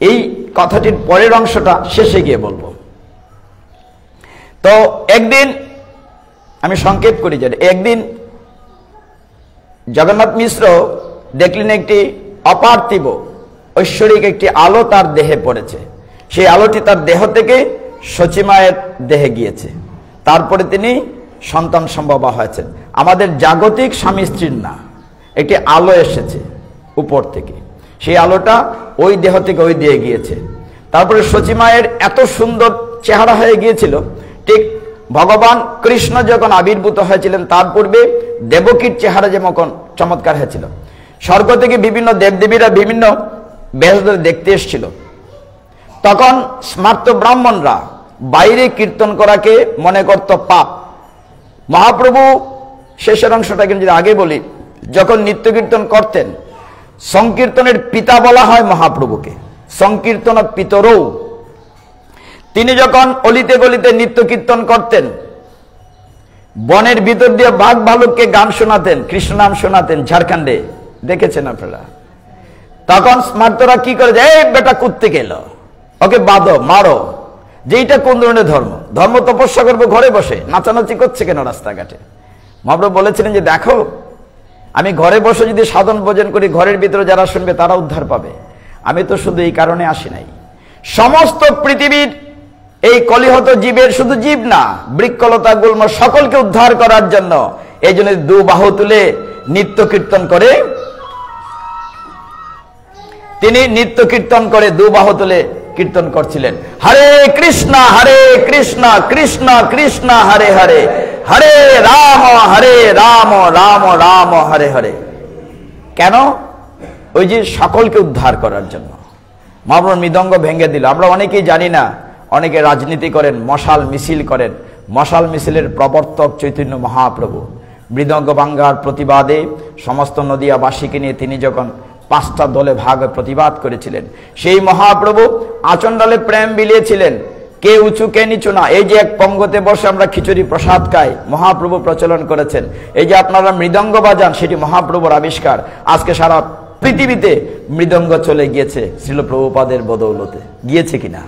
এই কথাটির পরের অংশটা শেষে গিয়ে বলবো। তো একদিন আমি সংক্ষেপ করি যে একদিন জগন্নাথ মিশ্র দেখলেন একটি অপার্থিব ঐশ্বরিক একটি আলো তার দেহে পড়েছে। সেই আলোটি তার দেহ থেকে সচিমায়ের দেহে গিয়েছে। তারপরে তিনি সন্তান সম্ভবা হয়েছেন। আমাদের জাগতিক স্বামী স্ত্রীর না, একটি আলো এসেছে উপর থেকে, সেই আলোটা ওই দেহ থেকে ওই দিয়ে গিয়েছে। তারপরে সচিমায়ের এত সুন্দর চেহারা হয়ে গিয়েছিল, ঠিক ভগবান কৃষ্ণ যখন আবির্ভূত হয়েছিলেন তার পূর্বে দেবকীর চেহারা যেমন চমৎকার হয়েছিল। স্বর্গ থেকে বিভিন্ন দেবদেবীরা বিভিন্ন বেশ ধরে দেখতে এসেছিল। তখন স্মার্ত ব্রাহ্মণরা বাইরে কীর্তন করাকে মনে করত পাপ। মহাপ্রভু শেষের অংশটা কিন্তু আগে বলি, যখন নিত্য কীর্তন করতেন, সংকীর্তনের পিতা বলা হয় মহাপ্রভুকে, সংকীর্তন পিতরৌ। তিনি যখন অলিতে গলিতে নিত্য কীর্তন করতেন, বনের ভিতর দিয়ে বাঘ ভালুককে গান শোনাতেন, কৃষ্ণ নাম শোনাতেন, ঝাড়খণ্ডে দেখেছেন আপনারা। তখন স্মার্তরা কি করে, এই বেটা কুত্তে গেল, ওকে বাঁধো মারো, যে এইটা কোন ধরনের ধর্ম? ধর্ম তপস্যা করবো ঘরে বসে, নাচানাচি করছে কেন রাস্তাঘাটে? মহাপ্রভু বলেছিলেন যে দেখো, আমি ঘরে বসে যদি সাধন ভোজন করি, ঘরের ভিতরে যারা শুনবে তারা উদ্ধার পাবে। আমি তো শুধু এই কারণে আসি নাই, সমস্ত পৃথিবীর এই কলিহত জীবের, শুধু জীব না, বৃক্ষলতা গুল্ম সকলকে উদ্ধার করার জন্য এই জন্য দু বাহু তুলে নিত্য কীর্তন করে, তিনি নিত্য কীর্তন করে দু বাহু তুলে কীর্তন করছিলেন, হরে কৃষ্ণ কৃষ্ণ কৃষ্ণ হরে হরে, হরে রাম রাম রাম হরে হরে। কেন? ওই যে সকলকে উদ্ধার করার জন্য। মহাপ্রভু মৃদঙ্গ ভেঙে দিল। আমরা অনেকেই জানি না, অনেকে রাজনীতি করেন, মশাল মিছিল করেন। মশাল মিছিলের প্রবর্তক চৈতন্য মহাপ্রভু। মৃদঙ্গ ভাঙ্গার প্রতিবাদে সমস্ত নদিয়াবাসীকে নিয়ে তিনি যখন 5টা দলে ভাগ প্রতিবাদ করেছিলেন, সেই মহাপ্রভু আচণ্ডালে প্রেম বিলিয়েছিলেন, কে উঁচু কে নিচু না। এই যে এক পঙ্গতে বসে আমরা খিচুড়ি প্রসাদ খাই, মহাপ্রভু প্রচলন করেছেন। এই যে আপনারা মৃদঙ্গ বাজান, সেটি মহাপ্রভুর আবিষ্কার। আজকে সারা পৃথিবীতে মৃদঙ্গ চলে গিয়েছে শ্রীল প্রভুপাদের বদৌলতে। গিয়েছে কিনা?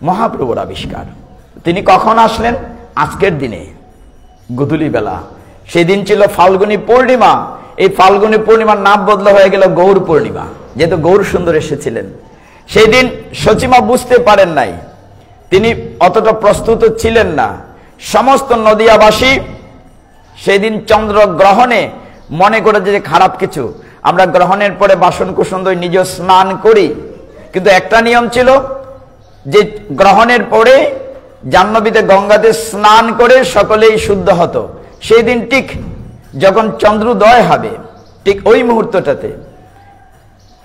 মহাপ্রভুর আবিষ্কার। তিনি কখন আসলেন? আজকের দিনে গোধূলি বেলা। সেদিন ছিল ফাল্গুনী পূর্ণিমা। এই ফাল্গুনী পূর্ণিমার নাম বদলা হয়ে গেল গৌর পূর্ণিমা, যেহেতু গৌর সুন্দর এসেছিলেন। সেই দিন সচিমা বুঝতে পারেন নাই, তিনি অতটা প্রস্তুত ছিলেন না। সমস্ত নদিয়াবাসী সেই দিন চন্দ্র গ্রহণে মনে করে যে খারাপ কিছু। আমরা গ্রহণের পরে বাসন কুসন ধুয়ে নিজে স্নান করি, কিন্তু একটা নিয়ম ছিল যে গ্রহণের পরে জাহ্নবীতে গঙ্গাতে স্নান করে সকলেই শুদ্ধ হতো। সেই দিন ঠিক যখন চন্দ্রোদয় হবে, ঠিক ওই মুহূর্তটাতে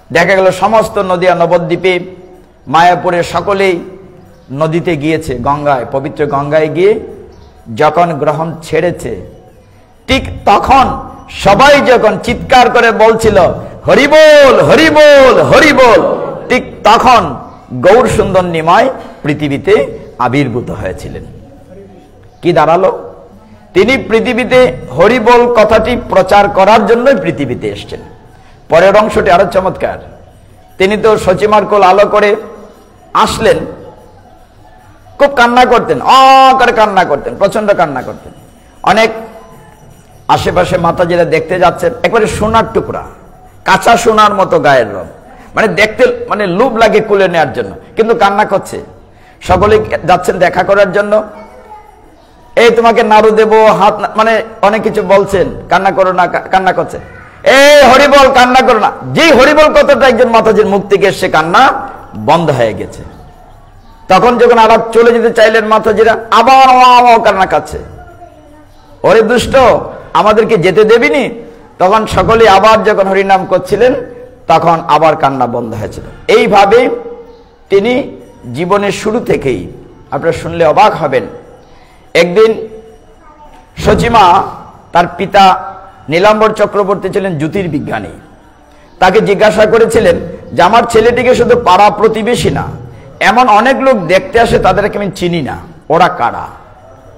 দেখা গেল সমস্ত নদিয়া নবদ্বীপে মায়াপুরে সকলেই নদীতে গিয়েছে, গঙ্গায়, পবিত্র গঙ্গায় গিয়ে যখন গ্রহণ ছেড়েছে, ঠিক তখন সবাই যখন চিৎকার করে বলছিল হরিবোল হরিবোল হরিবোল, ঠিক তখন গৌর সুন্দর নিমাই পৃথিবীতে আবির্ভূত হয়েছিলেন। কি দাঁড়ালো? তিনি পৃথিবীতে হরিবোল কথাটি প্রচার করার জন্য পৃথিবীতে এসেছেন। পরের অংশটি আরো চমৎকার। তিনি তো সচিমার কোল আলো করে আসলেন, খুব কান্না করতেন, করে কান্না করতেন, প্রচন্ড কান্না করতেন। অনেক আশেপাশে মাতাজিরা দেখতে যাচ্ছেন, একবারে সোনার টুকরা, কাঁচা সোনার মতো গায়ের রং, মানে দেখতে মানে লোভ লাগে কুলে নেওয়ার জন্য, কিন্তু কান্না করছে। সকলে যাচ্ছেন দেখা করার জন্য। এই তোমাকে নাড়ু দেবো, হাত, মানে অনেক কিছু বলছেন, কান্না করো না, কান্না করছে। এই হরিবল, কান্না করো না। যেই হরিবল কথাটা একজন মাতাজির মুখ থেকে এসে কান্না বন্ধ হয়ে গেছে। তখন যখন আবার চলে যেতে চাইলেন মাতাজিরা, আবার কান্না কাচ্ছে, ওরে দুষ্ট, আমাদেরকে যেতে দেবিনি। তখন সকলে আবার যখন হরিনাম করছিলেন, তখন আবার কান্না বন্ধ হয়েছিল। এইভাবে তিনি জীবনের শুরু থেকেই, আপনারা শুনলে অবাক হবেন, একদিন সচিমা তার পিতা নীলাম্বর চক্রবর্তী ছিলেন জ্যোতির্বিজ্ঞানী। তাকে জিজ্ঞাসা করেছিলেন যে আমার ছেলেটিকে শুধু পাড়া প্রতিবেশী না, এমন অনেক লোক দেখতে আসে, তাদেরকে আমি চিনি না, ওরা কারা?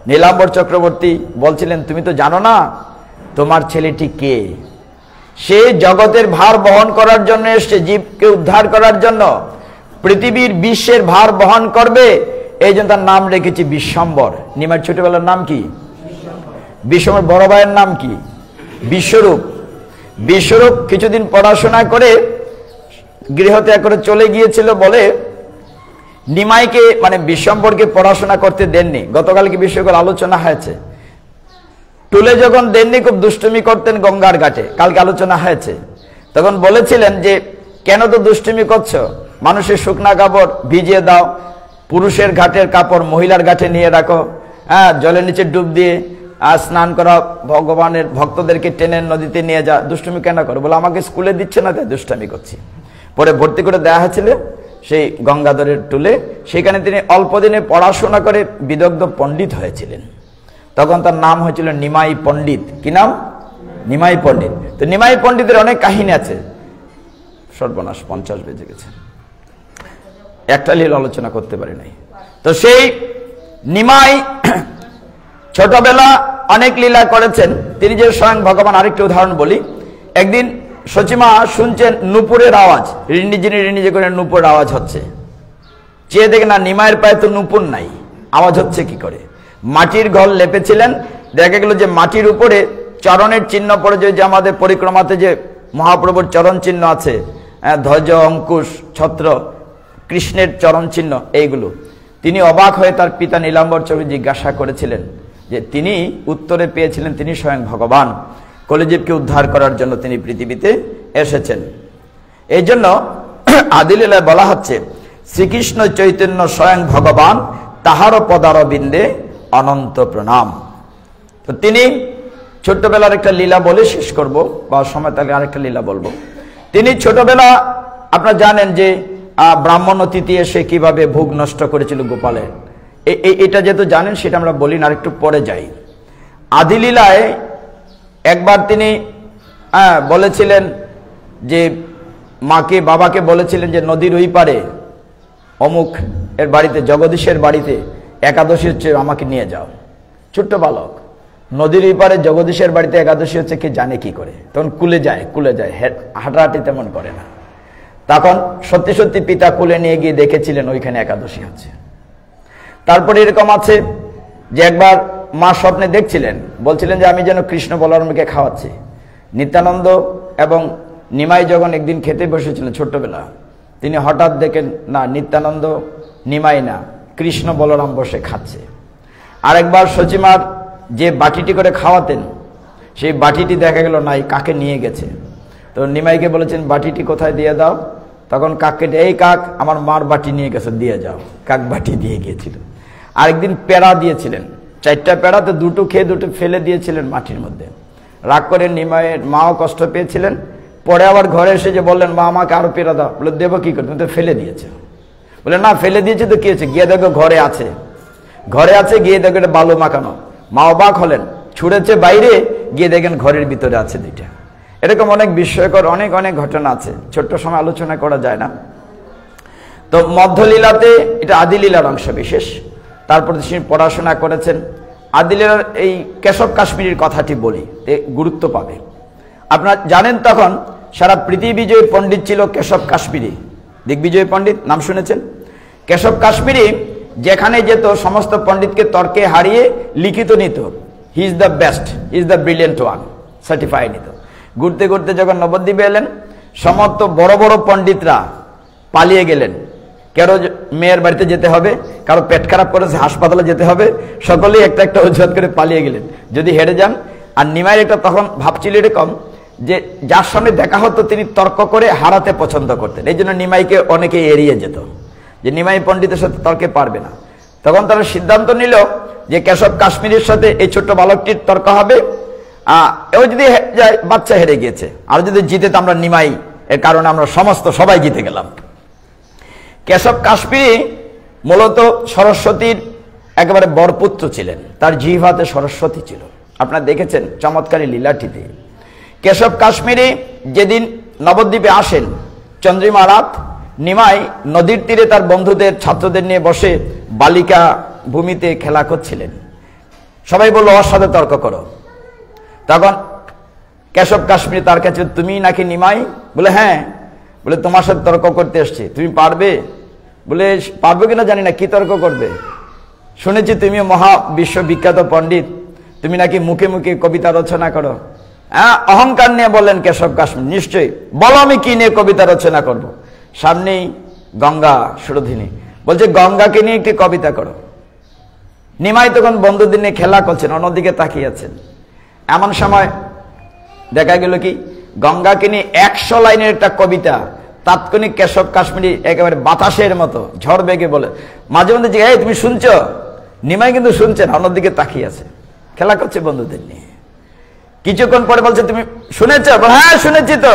নীলাম্বর চক্রবর্তী বলছিলেন, তুমি তো জানো না তোমার ছেলেটি কে? সে জগতের ভার বহন করার জন্য এসছে, জীবকে উদ্ধার করার জন্য, পৃথিবীর বিশ্বের ভার বহন করবে। এই জন্য তার নাম রেখেছি বিশ্বম্বর। নিমাইয়ের ছোটবেলার নাম কি? বিশ্বম্বর। বড় ভাইয়ের নাম কি? বিশ্বরূপ। বিশ্বরূপ কিছুদিন পড়াশোনা করে গৃহত্যাগ করে চলে গিয়েছিল বলে নিমাইকে মানে বিশ্বম্বরকে পড়াশোনা করতে দেননি। গতকালকে বিষয়গুলো আলোচনা হয়েছে। টুলে যখন দেননি, খুব দুষ্টুমি করতেন গঙ্গার ঘাটে, কালকে আলোচনা হয়েছে। তখন বলেছিলেন যে কেন তো দুষ্টুমি করছো, মানুষের শুকনা কাপড় ভিজিয়ে দাও, পুরুষের ঘাটের কাপড় মহিলার ঘাটে নিয়ে রাখো, হ্যাঁ, জলের নিচে ডুব দিয়ে স্নান করা, ভগবানের ভক্তদেরকে টেনে নদীতে নিয়ে যা, দুষ্টুমি কেন করো? বলে আমাকে স্কুলে দিচ্ছে না, তাই দুষ্টামি করছি। পরে ভর্তি করে দেওয়া হয়েছিল সেই গঙ্গাধরের টুলে। সেখানে তিনি অল্প দিনে পড়াশোনা করে বিদগ্ধ পণ্ডিত হয়েছিলেন। তখন তার নাম হয়েছিল নিমাই পণ্ডিত। কি নাম? নিমাই পণ্ডিত। তো নিমাই পণ্ডিতের অনেক কাহিনী আছে। সর্বনাশ, 50 বেজে গেছে, একটা লীল আলোচনা করতে পারি নাই। তো সেই নিমাই ছোটবেলা অনেক লীলা করেছেন, তিনি যে স্বয়ং ভগবান। আরেকটি উদাহরণ বলি। একদিন সচিমা শুনছেন নুপুরের আওয়াজ, রিণিজি করে নুপুরের আওয়াজ হচ্ছে। চেয়ে দেখে না, নিমাইয়ের পায়ে তো নুপুর নাই, আওয়াজ হচ্ছে কি করে? মাটির ঘর লেপেছিলেন, দেখা গেল যে মাটির উপরে চরণের চিহ্ন পড়ে, যে আমাদের পরিক্রমাতে যে মহাপ্রভুর চরণ চিহ্ন আছে, ধ্বজ, অঙ্কুশ, ছত্র, কৃষ্ণের চরণ চিহ্ন, এইগুলো। তিনি অবাক হয়ে তার পিতা নীলাম্বর চৌধুরী জিজ্ঞাসা করেছিলেন, যে তিনি উত্তরে পেয়েছিলেন তিনি স্বয়ং ভগবান, কলিজীবকে উদ্ধার করার জন্য তিনি পৃথিবীতে এসেছেন। এই জন্য আদিলীলায় বলা হচ্ছে শ্রীকৃষ্ণ চৈতন্য স্বয়ং ভগবান, তাহারও পদারবিন্দে অনন্ত প্রণাম। তো তিনি ছোট্টবেলার একটা লীলা বলে শেষ করব, বা সময় তাকে আরেকটা লীলা বলবো। তিনি ছোটবেলা, আপনারা জানেন যে ব্রাহ্মণ অতিথি এসে কিভাবে ভোগ নষ্ট করেছিল গোপালের, এটা যেহেতু জানেন সেটা আমরা বলি না, আরেকটু পরে যাই। আদিলীলায় একবার তিনি বলেছিলেন যে মাকে, বাবাকে বলেছিলেন যে নদীর ওই পারে অমুক এর বাড়িতে, জগদীশের বাড়িতে একাদশী হচ্ছে, আমাকে নিয়ে যাও। ছোট্ট বালক, নদীর ওই পারে জগদীশের বাড়িতে একাদশী হচ্ছে, কে জানে কি করে? তখন কুলে যায়, হাঁটাহাঁটি তেমন করে না। তখন সত্যি সত্যি পিতা কুলে নিয়ে গিয়ে দেখেছিলেন ওইখানে একাদশী হচ্ছে। তারপরে এরকম আছে যে একবার মা স্বপ্নে দেখছিলেন, বলছিলেন যে আমি যেন কৃষ্ণ বলরামকে খাওয়াচ্ছি। নিত্যানন্দ এবং নিমাই যখন একদিন খেতে বসেছিলেন ছোট্টবেলা, তিনি হঠাৎ দেখেন না, নিত্যানন্দ নিমাই না, কৃষ্ণ বলরাম বসে খাচ্ছে। আরেকবার সচিমার যে বাটিটি করে খাওয়াতেন, সেই বাটিটি দেখা গেল নাই, কাকে নিয়ে গেছে। তো নিমাইকে বলেছেন বাটিটি কোথায় দিয়ে দাও। তখন কাককে, এই কাক, আমার মার বাটি নিয়ে গেছে, দিয়ে যাও। কাক বাটি দিয়ে গিয়েছিল। আরেকদিন পেড়া দিয়েছিলেন, 4টা পেড়া, তো 2টো খেয়ে 2টো ফেলে দিয়েছিলেন মাটির মধ্যে। রাগ করে নিমাইয়ের মাও কষ্ট পেয়েছিলেন। পরে আবার ঘরে এসে যে বললেন, মা আমাকে আরো পেড়া দাও। বলে দেবো কি করে, তুমি তো ফেলে দিয়েছো। বলে না, ফেলে দিয়েছে তো কি হয়েছে, গিয়ে দেখো ঘরে আছে। ঘরে আছে, গিয়ে দেখো এটা বালু মাখানো। মা অবাক হলেন, ছুঁড়েছে বাইরে, গিয়ে দেখেন ঘরের ভিতরে আছে 2টা। এরকম অনেক বিস্ময়কর অনেক অনেক ঘটনা আছে, ছোট্ট সময় আলোচনা করা যায় না। তো মধ্যলীলাতে এটা আদিলীলার অংশ বিশেষ। তারপর তিনি পড়াশোনা করেছেন। আদিলীলার এই কেশব কাশ্মীরের কথাটি বলি, গুরুত্ব পাবে। আপনারা জানেন তখন সারা পৃথিবীজয়ী পণ্ডিত ছিল কেশব কাশ্মীরি। দিগ্বিজয় পণ্ডিত নাম শুনেছেন? কেশব কাশ্মীরি যেখানে যেত সমস্ত পণ্ডিতকে তর্কে হারিয়ে লিখিত নিত, he is the best, he is the brilliant one, certify নিত। ঘুরতে ঘুরতে যখন নবদ্বীপে এলেন, সমস্ত বড় বড় পণ্ডিতরা পালিয়ে গেলেন। কারো মেয়ের বাড়িতে যেতে হবে, কারো পেট খারাপ করেছে হাসপাতালে যেতে হবে, সকলেই একটা একটা অজুহাত করে পালিয়ে গেলেন যদি হেরে যান। আর নিমাইয়ের একটা তখন ভাবছিল এরকম যে যার সামনে দেখা হতো তিনি তর্ক করে হারাতে পছন্দ করতেন। এই জন্য নিমাইকে অনেকে এড়িয়ে যেত, যে নিমাই পণ্ডিতের সাথে তর্কে পারবে না। তখন তারা সিদ্ধান্ত নিল যে কেশব কাশ্মীরের সাথে এই ছোট্ট বালকটির তর্ক হবে। এও যদি যায়, বাচ্চা হেরে গিয়েছে, আর যদি জিতে তো আমরা নিমাই, এর কারণে আমরা সবাই জিতে গেলাম। কেশব কাশ্মীরি মূলত সরস্বতীর একেবারে বরপুত্র ছিলেন, তার জিহ্বাতে সরস্বতী ছিল। আপনারা দেখেছেন চমৎকারী লীলাটিতে। কেশব কাশ্মীরি যেদিন নবদ্বীপে আসেন, চন্দ্রিমা রাত, নিমাই নদীর তীরে তার বন্ধুদের ছাত্রদের নিয়ে বসে বালিকা ভূমিতে খেলা করছিলেন। সবাই বলল ওর সাথে তর্ক করো। তখন কেশব কাশ্মীরি তার কাছে, তুমি নাকি নিমাই? বলে হ্যাঁ। বলে তোমার সাথে তর্ক করতে এসছি, তুমি পারবে? বলে পারবে কিনা জানি না, কি তর্ক করবে? শুনেছি তুমি মহা বিশ্ববিখ্যাত পণ্ডিত, তুমি নাকি মুখে মুখে কবিতা রচনা করো। হ্যাঁ, অহংকার নিয়ে বললেন কেশব কাশ্মীর, নিশ্চয়ই, বলো আমি কি নিয়ে কবিতা রচনা করব। সামনেই গঙ্গা সুরধিনী, বলছে গঙ্গাকে নিয়ে একটি কবিতা করো। নিমাই তখন বন্ধুদের নিয়ে খেলা করছেন, অন্যদিকে তাকিয়ে আছেন। এমন সময় দেখা গেল কি, গঙ্গাকে নিয়ে 100 লাইনের একটা কবিতা তাৎক্ষণিক কেশব কাশ্মীরি একেবারে বাতাসের মতো ঝড় বেগে বলে। মাঝে মধ্যে যে এই তুমি শুনছো, নিমাই কিন্তু শুনছেন, অন্যদিকে তাকিয়ে আছে, খেলা করছে বন্ধুদের নিয়ে। কিছুক্ষণ পরে বলছে তুমি শুনেছ? হ্যাঁ শুনেছি। তো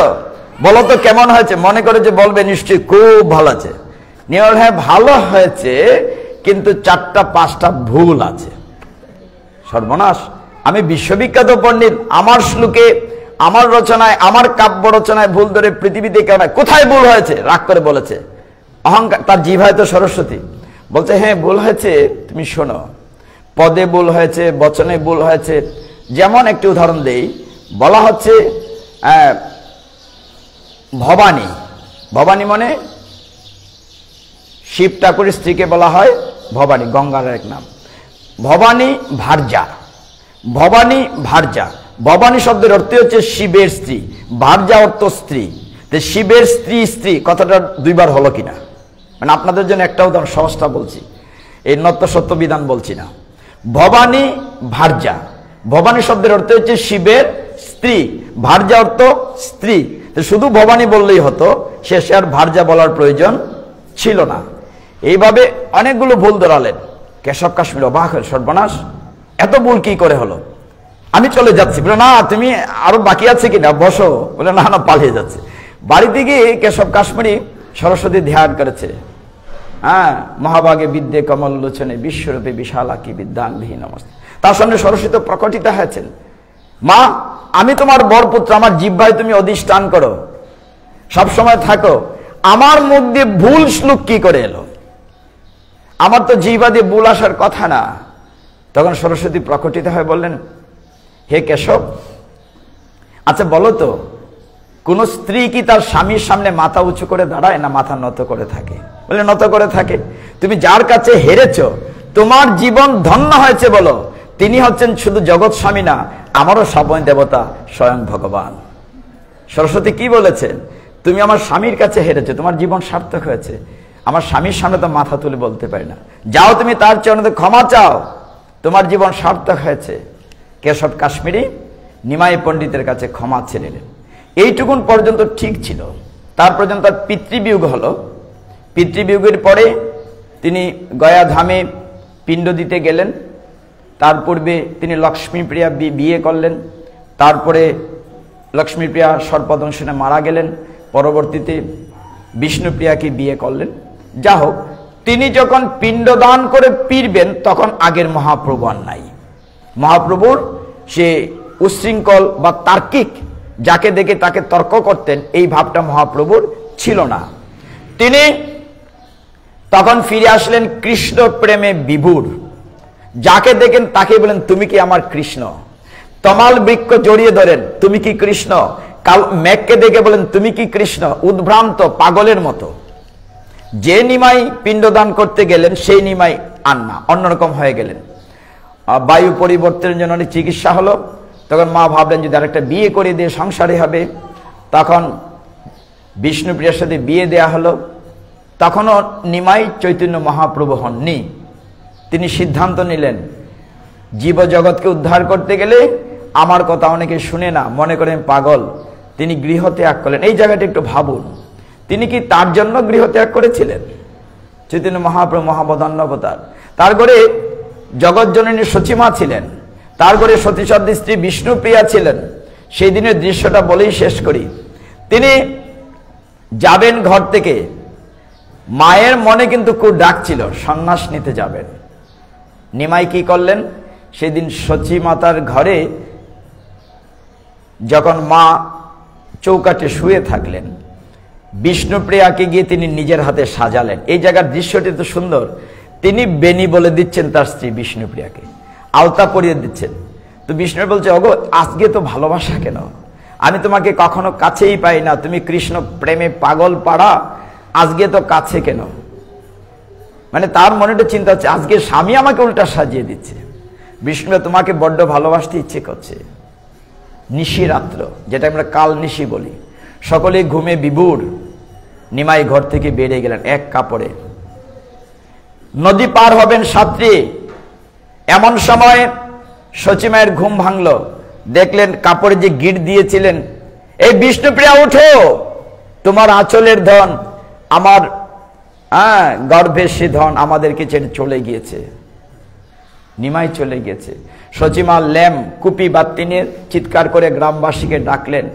বলো তো কেমন হয়েছে? মনে করে যে বলবে নিশ্চয়ই খুব ভালো আছে। নিয়ে হ্যাঁ ভালো হয়েছে, কিন্তু 4-5টা ভুল আছে। সর্বনাশ, আমি বিশ্ববিখ্যাত পণ্ডিত, আমার শ্লোকে, আমার রচনায়, আমার কাব্য রচনায় ভুল ধরে পৃথিবীতে কেউ নাই, কোথায় ভুল হয়েছে? রাগ করে বলেছে। অহংকার, তার জিহ্বায় তো সরস্বতী। বলছে হ্যাঁ ভুল হয়েছে, তুমি শোনো, পদে ভুল হয়েছে, বচনে ভুল হয়েছে। যেমন একটি উদাহরণ দেই, বলা হচ্ছে ভবানী, ভবানী মানে শিব ঠাকুরের স্ত্রীকে বলা হয় ভবানী, গঙ্গার এক নাম। ভবানী ভার্যা, ভবানী ভার্যা, ভবানী শব্দের অর্থ হচ্ছে শিবের স্ত্রী, ভার্যা অর্থ স্ত্রী। শিবের স্ত্রী, স্ত্রী কথাটা দুইবার হলো কিনা, মানে আপনাদের জন্য একটা উদাহরণ সহজটা বলছি, এই নত্য সত্য বিধান বলছি না। ভবানী ভার্যা, ভবানী শব্দের অর্থ হচ্ছে শিবের স্ত্রী, ভার্যা অর্থ স্ত্রী। শুধু ভবানী বললেই হতো, শেষে আর ভার্যা বলার প্রয়োজন ছিল না। এইভাবে অনেকগুলো ভুল ধরালেন। কেশব কাশ্মীর অবাক হয়ে, সর্বনাশ, এত ভুল কি করে হলো? আমি চলে যাচ্ছি। বলে না, তুমি আরো বাকি আছে কিনা, বসো। বলে না না, পালিয়ে যাচ্ছে। বাড়িতে গিয়ে কেশব কাশ্মীরি সরস্বতী ধ্যান করেছে। হ্যাঁ, মহাভাগে বিদ্যে কমল লোচনে বিশ্বরূপে বিশালাকি বিদ্যাঙ্গহী নমস্তে। তার সামনে সরস্বতী প্রকটিত হয়েছেন। মা, আমি তোমার বরপুত্র, আমার জিহ্বায় তুমি অধিষ্ঠান করো, সবসময় থাকো, আমার মুখ দিয়ে ভুল শ্লোক কি করে এলো? আমার তো জিহ্বা দিয়ে ভুল আসার কথা না। তখন সরস্বতী প্রকটিত হয়ে বললেন, হে কেশব, আচ্ছা বলো তো, কোন স্ত্রী কি তার স্বামীর সামনে মাথা উঁচু করে দাঁড়ায় না মাথা নত করে থাকে? বলে নত করে থাকে। তুমি যার কাছে হেরেছ, তোমার জীবন ধন্য হয়েছে বলো, তিনি হচ্ছেন শুধু জগৎ স্বামী না, আমারও স্বয়ং দেবতা, স্বয়ং ভগবান। সরস্বতী কি বলেছেন? তুমি আমার স্বামীর কাছে হেরেছো, তোমার জীবন সার্থক হয়েছে। আমার স্বামীর সামনে তো মাথা তুলে বলতে পারি না, যাও তুমি তার চরণে ক্ষমা চাও, তোমার জীবন সার্থক হয়েছে। কেশব কাশ্মীরি নিমাই পণ্ডিতের কাছে ক্ষমা চেয়ে নিলেন। এইটুকুন পর্যন্ত ঠিক ছিল। তার পর্যন্ত তার পিতৃবিয়োগ হলো। পিতৃবিয়োগের পরে তিনি গয়া ধামে পিণ্ড দিতে গেলেন। তার পূর্বে তিনি লক্ষ্মীপ্রিয়া বিয়ে করলেন। তারপরে লক্ষ্মীপ্রিয়া সর্পদংশনে মারা গেলেন। পরবর্তীতে বিষ্ণুপ্রিয়াকে বিয়ে করলেন। যা হোক, তিনি যখন পিণ্ডদান করে ফিরবেন, তখন আগের মহাপ্রভু আর নাই। মহাপ্রভুর সে উচ্ছৃঙ্খল বা তার্কিক, যাকে দেখে তাকে তর্ক করতেন, এই ভাবটা মহাপ্রভুর ছিল না। তিনি তখন ফিরে আসলেন কৃষ্ণ প্রেমে বিভোর। যাকে দেখেন তাকে বলেন, তুমি কি আমার কৃষ্ণ? তমাল বৃক্ষ জড়িয়ে ধরেন, তুমি কি কৃষ্ণ? কাল মেঘকে দেখে বলেন, তুমি কি কৃষ্ণ? উদ্ভ্রান্ত পাগলের মতো। যে নিমাই পিণ্ডদান করতে গেলেন, সেই নিমাই আর না, অন্যরকম হয়ে গেলেন। বায়ু পরিবর্তনের জন্য অনেক চিকিৎসা হলো। তখন মা ভাবলেন যদি আরেকটা বিয়ে করে দিয়ে সংসারে হবে। তখন বিষ্ণুপ্রিয়ার সাথে বিয়ে দেয়া হলো। তখনও নিমাই চৈতন্য মহাপ্রভু হননি। তিনি সিদ্ধান্ত নিলেন, জীবজগৎকে উদ্ধার করতে গেলে আমার কথা অনেকে শুনে না, মনে করেন পাগল। তিনি গৃহত্যাগ করলেন। এই জায়গাটা একটু ভাবুন, তিনি কি তার জন্য গৃহত্যাগ করেছিলেন? চৈতন্য মহাপ্রভু মহাবদান্নবতার, তার ঘরে জগৎজননী সচিমা ছিলেন, তার ঘরে সতীসাধ্বী স্ত্রী বিষ্ণুপ্রিয়া ছিলেন। সেই দিনের দৃশ্যটা বলেই শেষ করি। তিনি যাবেন ঘর থেকে, মায়ের মনে কিন্তু খুব ডাক ছিল, সন্ন্যাস নিতে যাবেন। নিমাই কি করলেন? সেদিন সচী মাতার ঘরে যখন মা চৌকাঠে শুয়ে থাকলেন, বিষ্ণুপ্রিয়াকে গিয়ে তিনি নিজের হাতে সাজালেন। এই জায়গার দৃশ্যটি তো সুন্দর। তিনি বেনি বলে দিচ্ছেন তার স্ত্রী বিষ্ণুপ্রিয়াকে, আলতা পরিয়ে দিচ্ছেন। তো বিষ্ণু বলছে, ওগো আজকে তো ভালোবাসা কেন? আমি তোমাকে কখনো কাছেই পাই না, তুমি কৃষ্ণ প্রেমে পাগল পাড়া, আজকে তো কাছে কেন? মানে তার মনে একটা চিন্তা হচ্ছে, আজকে স্বামী আমাকে উল্টা সাজিয়ে দিচ্ছে। বিষ্ণু তোমাকে বড্ড ভালোবাসতে ইচ্ছে করছে। নিশি রাত্র, যেটা আমরা কাল নিশি বলি, সকলে ঘুমে বিভোর। নিমাই ঘর থেকে বেরিয়ে গেলেন এক কাপড়ে। নদী পার হবেন সাত্রী, এমন সময় সচিমায়ের ঘুম ভাঙল। দেখলেন কাপড়ে যে গিট দিয়েছিলেন, এই বিষ্ণুপ্রিয়া উঠো, তোমার আঁচলের ধন, আমার গর্ভের সে ধন আমাদেরকে ছেড়ে চলে গিয়েছে। নিমাই চলে গেছে। সচিমা ল্যাম কুপি বাতি নিয়ে চিৎকার করে গ্রামবাসীকে ডাকলেন,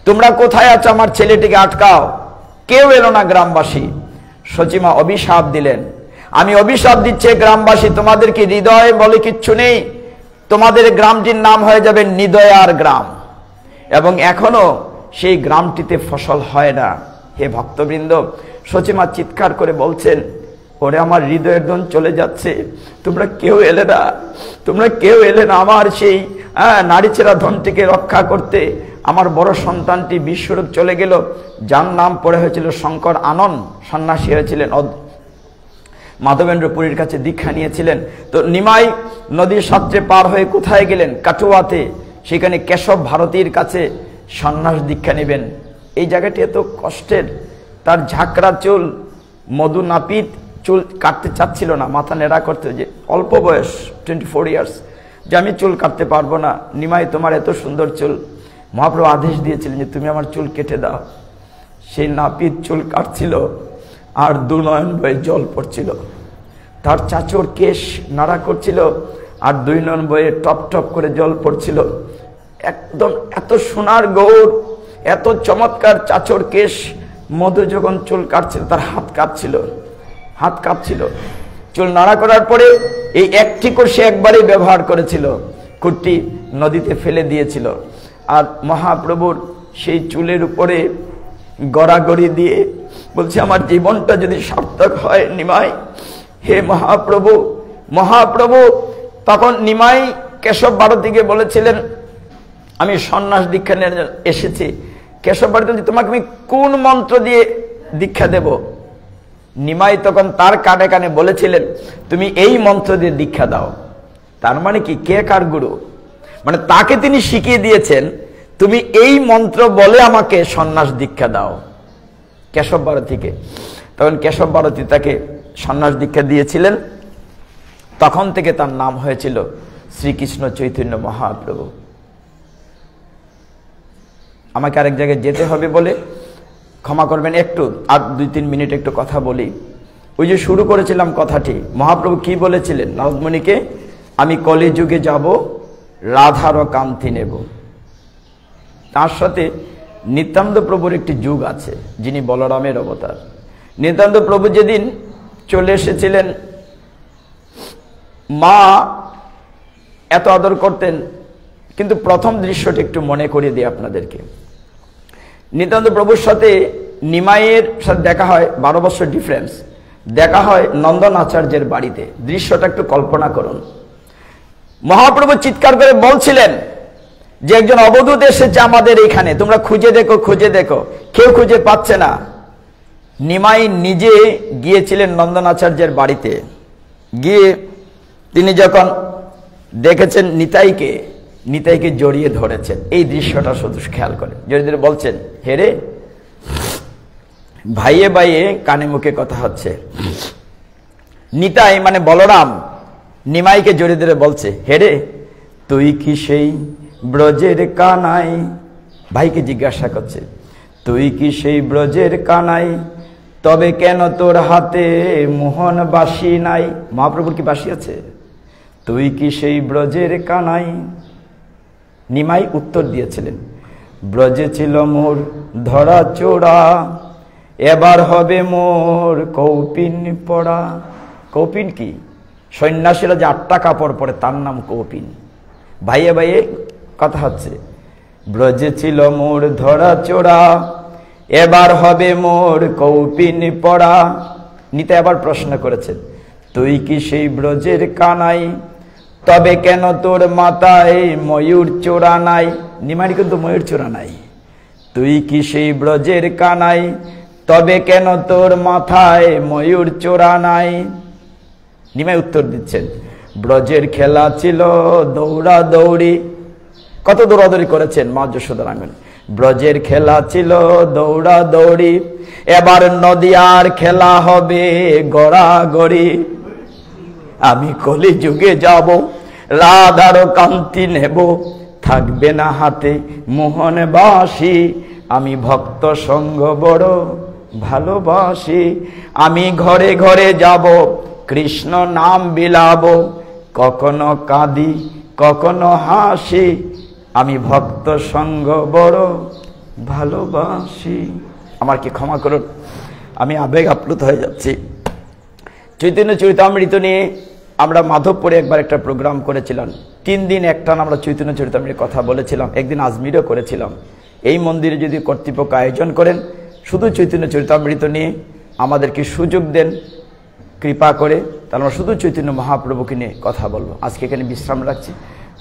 তোমরা কোথায় আছো? আমার ছেলেটিকে আটকাও। কেউ এলো না গ্রামবাসী। সচিমা অভিশাপ দিলেন, আমি অভিশাপ দিচ্ছি গ্রামবাসী, তোমাদের কি হৃদয় বলে কিচ্ছু নেই? তোমাদের গ্রামটির নাম হয়ে যাবে নিদয়ার গ্রাম, এবং এখনো সেই গ্রামটিতে ফসল হয় না। হে ভক্তবৃন্দ, সচিমা চিৎকার করে বলছেন, ওরে আমার হৃদয়ের ধন চলে যাচ্ছে, তোমরা কেউ এলে না, তোমরা কেউ এলে না আমার সেই নারী ছেঁড়া ধনটিকে রক্ষা করতে। আমার বড় সন্তানটি বিশ্বরূপ চলে গেল, যার নাম পড়ে হয়েছিল শঙ্কর আনন্দ, সন্ন্যাসী হয়েছিলেন, মাধবেন্দ্রপুরীর কাছে দীক্ষা নিয়েছিলেন। তো নিমাই নদীর সাত্রে পার হয়ে কোথায় গেলেন? কাটুয়াতে, সেখানে কেশব ভারতীর কাছে সন্ন্যাস দীক্ষা নেবেন। এই জায়গাটি এত কষ্টের। তার ঝাঁকড়া চুল, মধু নাপিত চুল কাটতে চাচ্ছিল না, মাথা নেড়া করতে, যে অল্প বয়স 24 ইয়ার্স, যে আমি চুল কাটতে পারবো না। নিমাই তোমার এত সুন্দর চুল, মহাপ্রভু আদেশ দিয়েছিলেন যে তুমি আমার চুল কেটে দাও। সেই নাপিত চুল কাটছিল আর দু নয়ন বয়ে জল পড়ছিল। তার চাচর কেশ নাড়া করছিল আর দুই নয়ন বয়ে টপ টপ করে জল পড়ছিল। একদম এত সোনার গৌর, এত চমৎকার চাচর কেশ, মধু যখন চুল কাটছিল তার হাত কাঁপছিল, হাত কাঁপছিল। চুল নাড়া করার পরে এই একটি সে একবারই ব্যবহার করেছিল, কুট্টি নদীতে ফেলে দিয়েছিল। আর মহাপ্রভুর সেই চুলের উপরে গড়াগড়ি দিয়ে বলছে, আমার জীবনটা যদি সার্থক হয় নিমাই, হে মহাপ্রভু। মহাপ্রভু তখন নিমাই কেশব ভারতীকে বলেছিলেন, আমি সন্ন্যাস দীক্ষা নিয়ে এসেছি। কেশব ভারতী বলছে, তোমাকে আমি কোন মন্ত্র দিয়ে দীক্ষা দেব? নিমাই তখন তার কানে কানে বলেছিলেন, তুমি এই মন্ত্র দিয়ে দীক্ষা দাও। তার মানে কি, কে কার গুরু? মানে তাকে তিনি শিখিয়ে দিয়েছেন, তুমি এই মন্ত্র বলে আমাকে সন্ন্যাস দীক্ষা দাও, কেশব ভারতীকে। তখন কেশব ভারতী তাকে সন্ন্যাস দীক্ষা দিয়েছিলেন। তখন থেকে তার নাম হয়েছিল শ্রীকৃষ্ণ চৈতন্য মহাপ্রভু। আমাকে আরেক জায়গায় যেতে হবে বলে ক্ষমা করবেন, একটু আর 2-3 মিনিট একটু কথা বলি। ওই যে শুরু করেছিলাম কথাটি, মহাপ্রভু কি বলেছিলেন নারদমুনিকে, আমি কলিযুগে যাব, রাধারও কান্তি নেব। তার সাথে নিত্যানন্দ প্রভুর একটি যুগ আছে, যিনি বলরামের অবতার। নিত্যানন্দ প্রভু যেদিন চলে এসেছিলেন, মা এত আদর করতেন। কিন্তু প্রথম দৃশ্যটি একটু মনে করিয়ে দিই আপনাদেরকে। নিত্যানন্দ প্রভুর সাথে নিমাইয়ের সাথে দেখা হয়, 12 বছর ডিফারেন্স, দেখা হয় নন্দন আচার্যের বাড়িতে। দৃশ্যটা একটু কল্পনা করুন। মহাপ্রভু চিৎকার করে বলছিলেন যে একজন অবধূত এসেছে আমাদের এখানে, তোমরা খুঁজে দেখো, খুঁজে দেখো। কেউ খুঁজে পাচ্ছে না। নিমাই নিজে গিয়েছিলেন নন্দন আচার্যের বাড়িতে। গিয়ে তিনি যখন দেখেছেন নিতাইকে, নিতাইকে জড়িয়ে ধরেছেন। এই দৃশ্যটা শুধু খেয়াল করেন। জড়িয়ে ধরে বলছেন, হে রে, ভাইয়ে ভাইয়ে কানে মুখে কথা হচ্ছে। নিতাই মানে বলরাম নিমাইকে জড়িয়ে ধরে বলছে, হে রে, তুই কি সেই ব্রজের কানাই? ভাইকে জিজ্ঞাসা করছে, তুই কি সেই ব্রজের কানাই? তবে কেন তোর হাতে মোহন বাসি নাই? মহাপ্রভুর কি বাসি আছে? তুই কি সেই ব্রজের কানাই? নিমাই উত্তর দিয়েছিলেন, ব্রজে ছিল মোর ধরা চোরা, এবার হবে মোর কৌপিন পড়া। কৌপিন কি? সন্ন্যাসীরা যে 8টা কাপড় পরে তার নাম কৌপিন। ভাইয়ে ভাইয়ে কথা হচ্ছে। ব্রজে ছিল মোর ধরা চোরা, এবার হবে মোর কৌপিন পড়া। নিতে আবার প্রশ্ন করেছেন, তুই কি সেই ব্রজের কানাই, তবে কেন তোর মাথায় ময়ূর চোরা নাই? নিমাই কিন্তু ময়ূর চোরা নাই। তুই কি সেই ব্রজের কানাই, তবে কেন তোর মাথায় ময়ূর চোরা নাই? নিমাই উত্তর দিচ্ছেন, ব্রজের খেলা ছিল দৌড়া দৌড়ি। কত দৌড়াদৌড়ি করেছেন মা যশোদার আঙ্গনে। ব্রজের খেলা ছিল দৌড়া দৌড়ি, এবার নদিয়ার খেলা হবে গড়াগড়ি। আমি কলি যুগে যাব, রাধার কান্তি নেব, থাকবে না হাতে মোহন বাসি। আমি ভক্ত সঙ্গ বড় ভালোবাসি। আমি ঘরে ঘরে যাব, কৃষ্ণ নাম বিলাবো, কখনো কাঁদি কখনো হাসি। আমি ভক্ত সঙ্গ বড় ভালোবাসি। আমার কি ক্ষমা করুন, আমি আবেগ আপ্লুত হয়ে যাচ্ছি। চৈতন্য চরিতামৃত নিয়ে আমরা মাধবপুরে একবার একটা প্রোগ্রাম করেছিলাম। 3 দিন একটানা আমরা চৈতন্য চরিতামৃতের কথা বলেছিলাম। একদিন আজমিরও করেছিলাম। এই মন্দিরে যদি কর্তৃপক্ষ আয়োজন করেন শুধু চৈতন্য চরিতামৃত নিয়ে, আমাদেরকে সুযোগ দেন কৃপা করে, তাহলে আমরা শুধু চৈতন্য মহাপ্রভুকে নিয়ে কথা বলবো। আজকে এখানে বিশ্রাম রাখছি,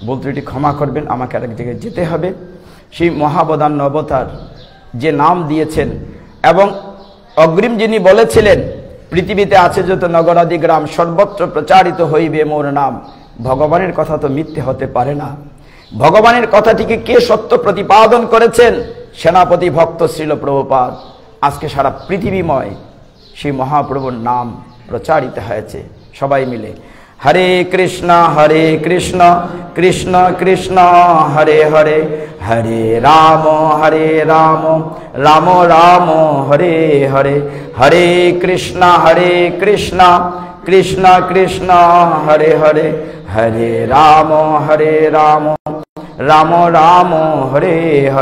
বলতে এটি ক্ষমা করবেন, আমাকে আরেক জায়গায় যেতে হবে। সেই মহাবদান অবতার যে নাম দিয়েছেন এবং অগ্রিম যিনি বলেছিলেন, পৃথিবীতে আছে যত নগরাদি গ্রাম, সর্বত্র প্রচারিত হইবে মোর নাম। ভগবানের কথা তো মিথ্যে হতে পারে না। ভগবানের কথাটিকে কে সত্য প্রতিপাদন করেছেন? সেনাপতি ভক্ত শ্রীল প্রভুপাদ। আজকে সারা পৃথিবীময় সেই মহাপ্রভুর নাম প্রচারিত হয়েছে। সবাই মিলে হরে কৃষ্ণ কৃষ্ণ কৃষ্ণ হরে হরে, হরে রাম রাম রাম হরে হরে, হরে কৃষ্ণ কৃষ্ণ কৃষ্ণ হরে হরে, হরে রাম রাম রাম হরে হরে।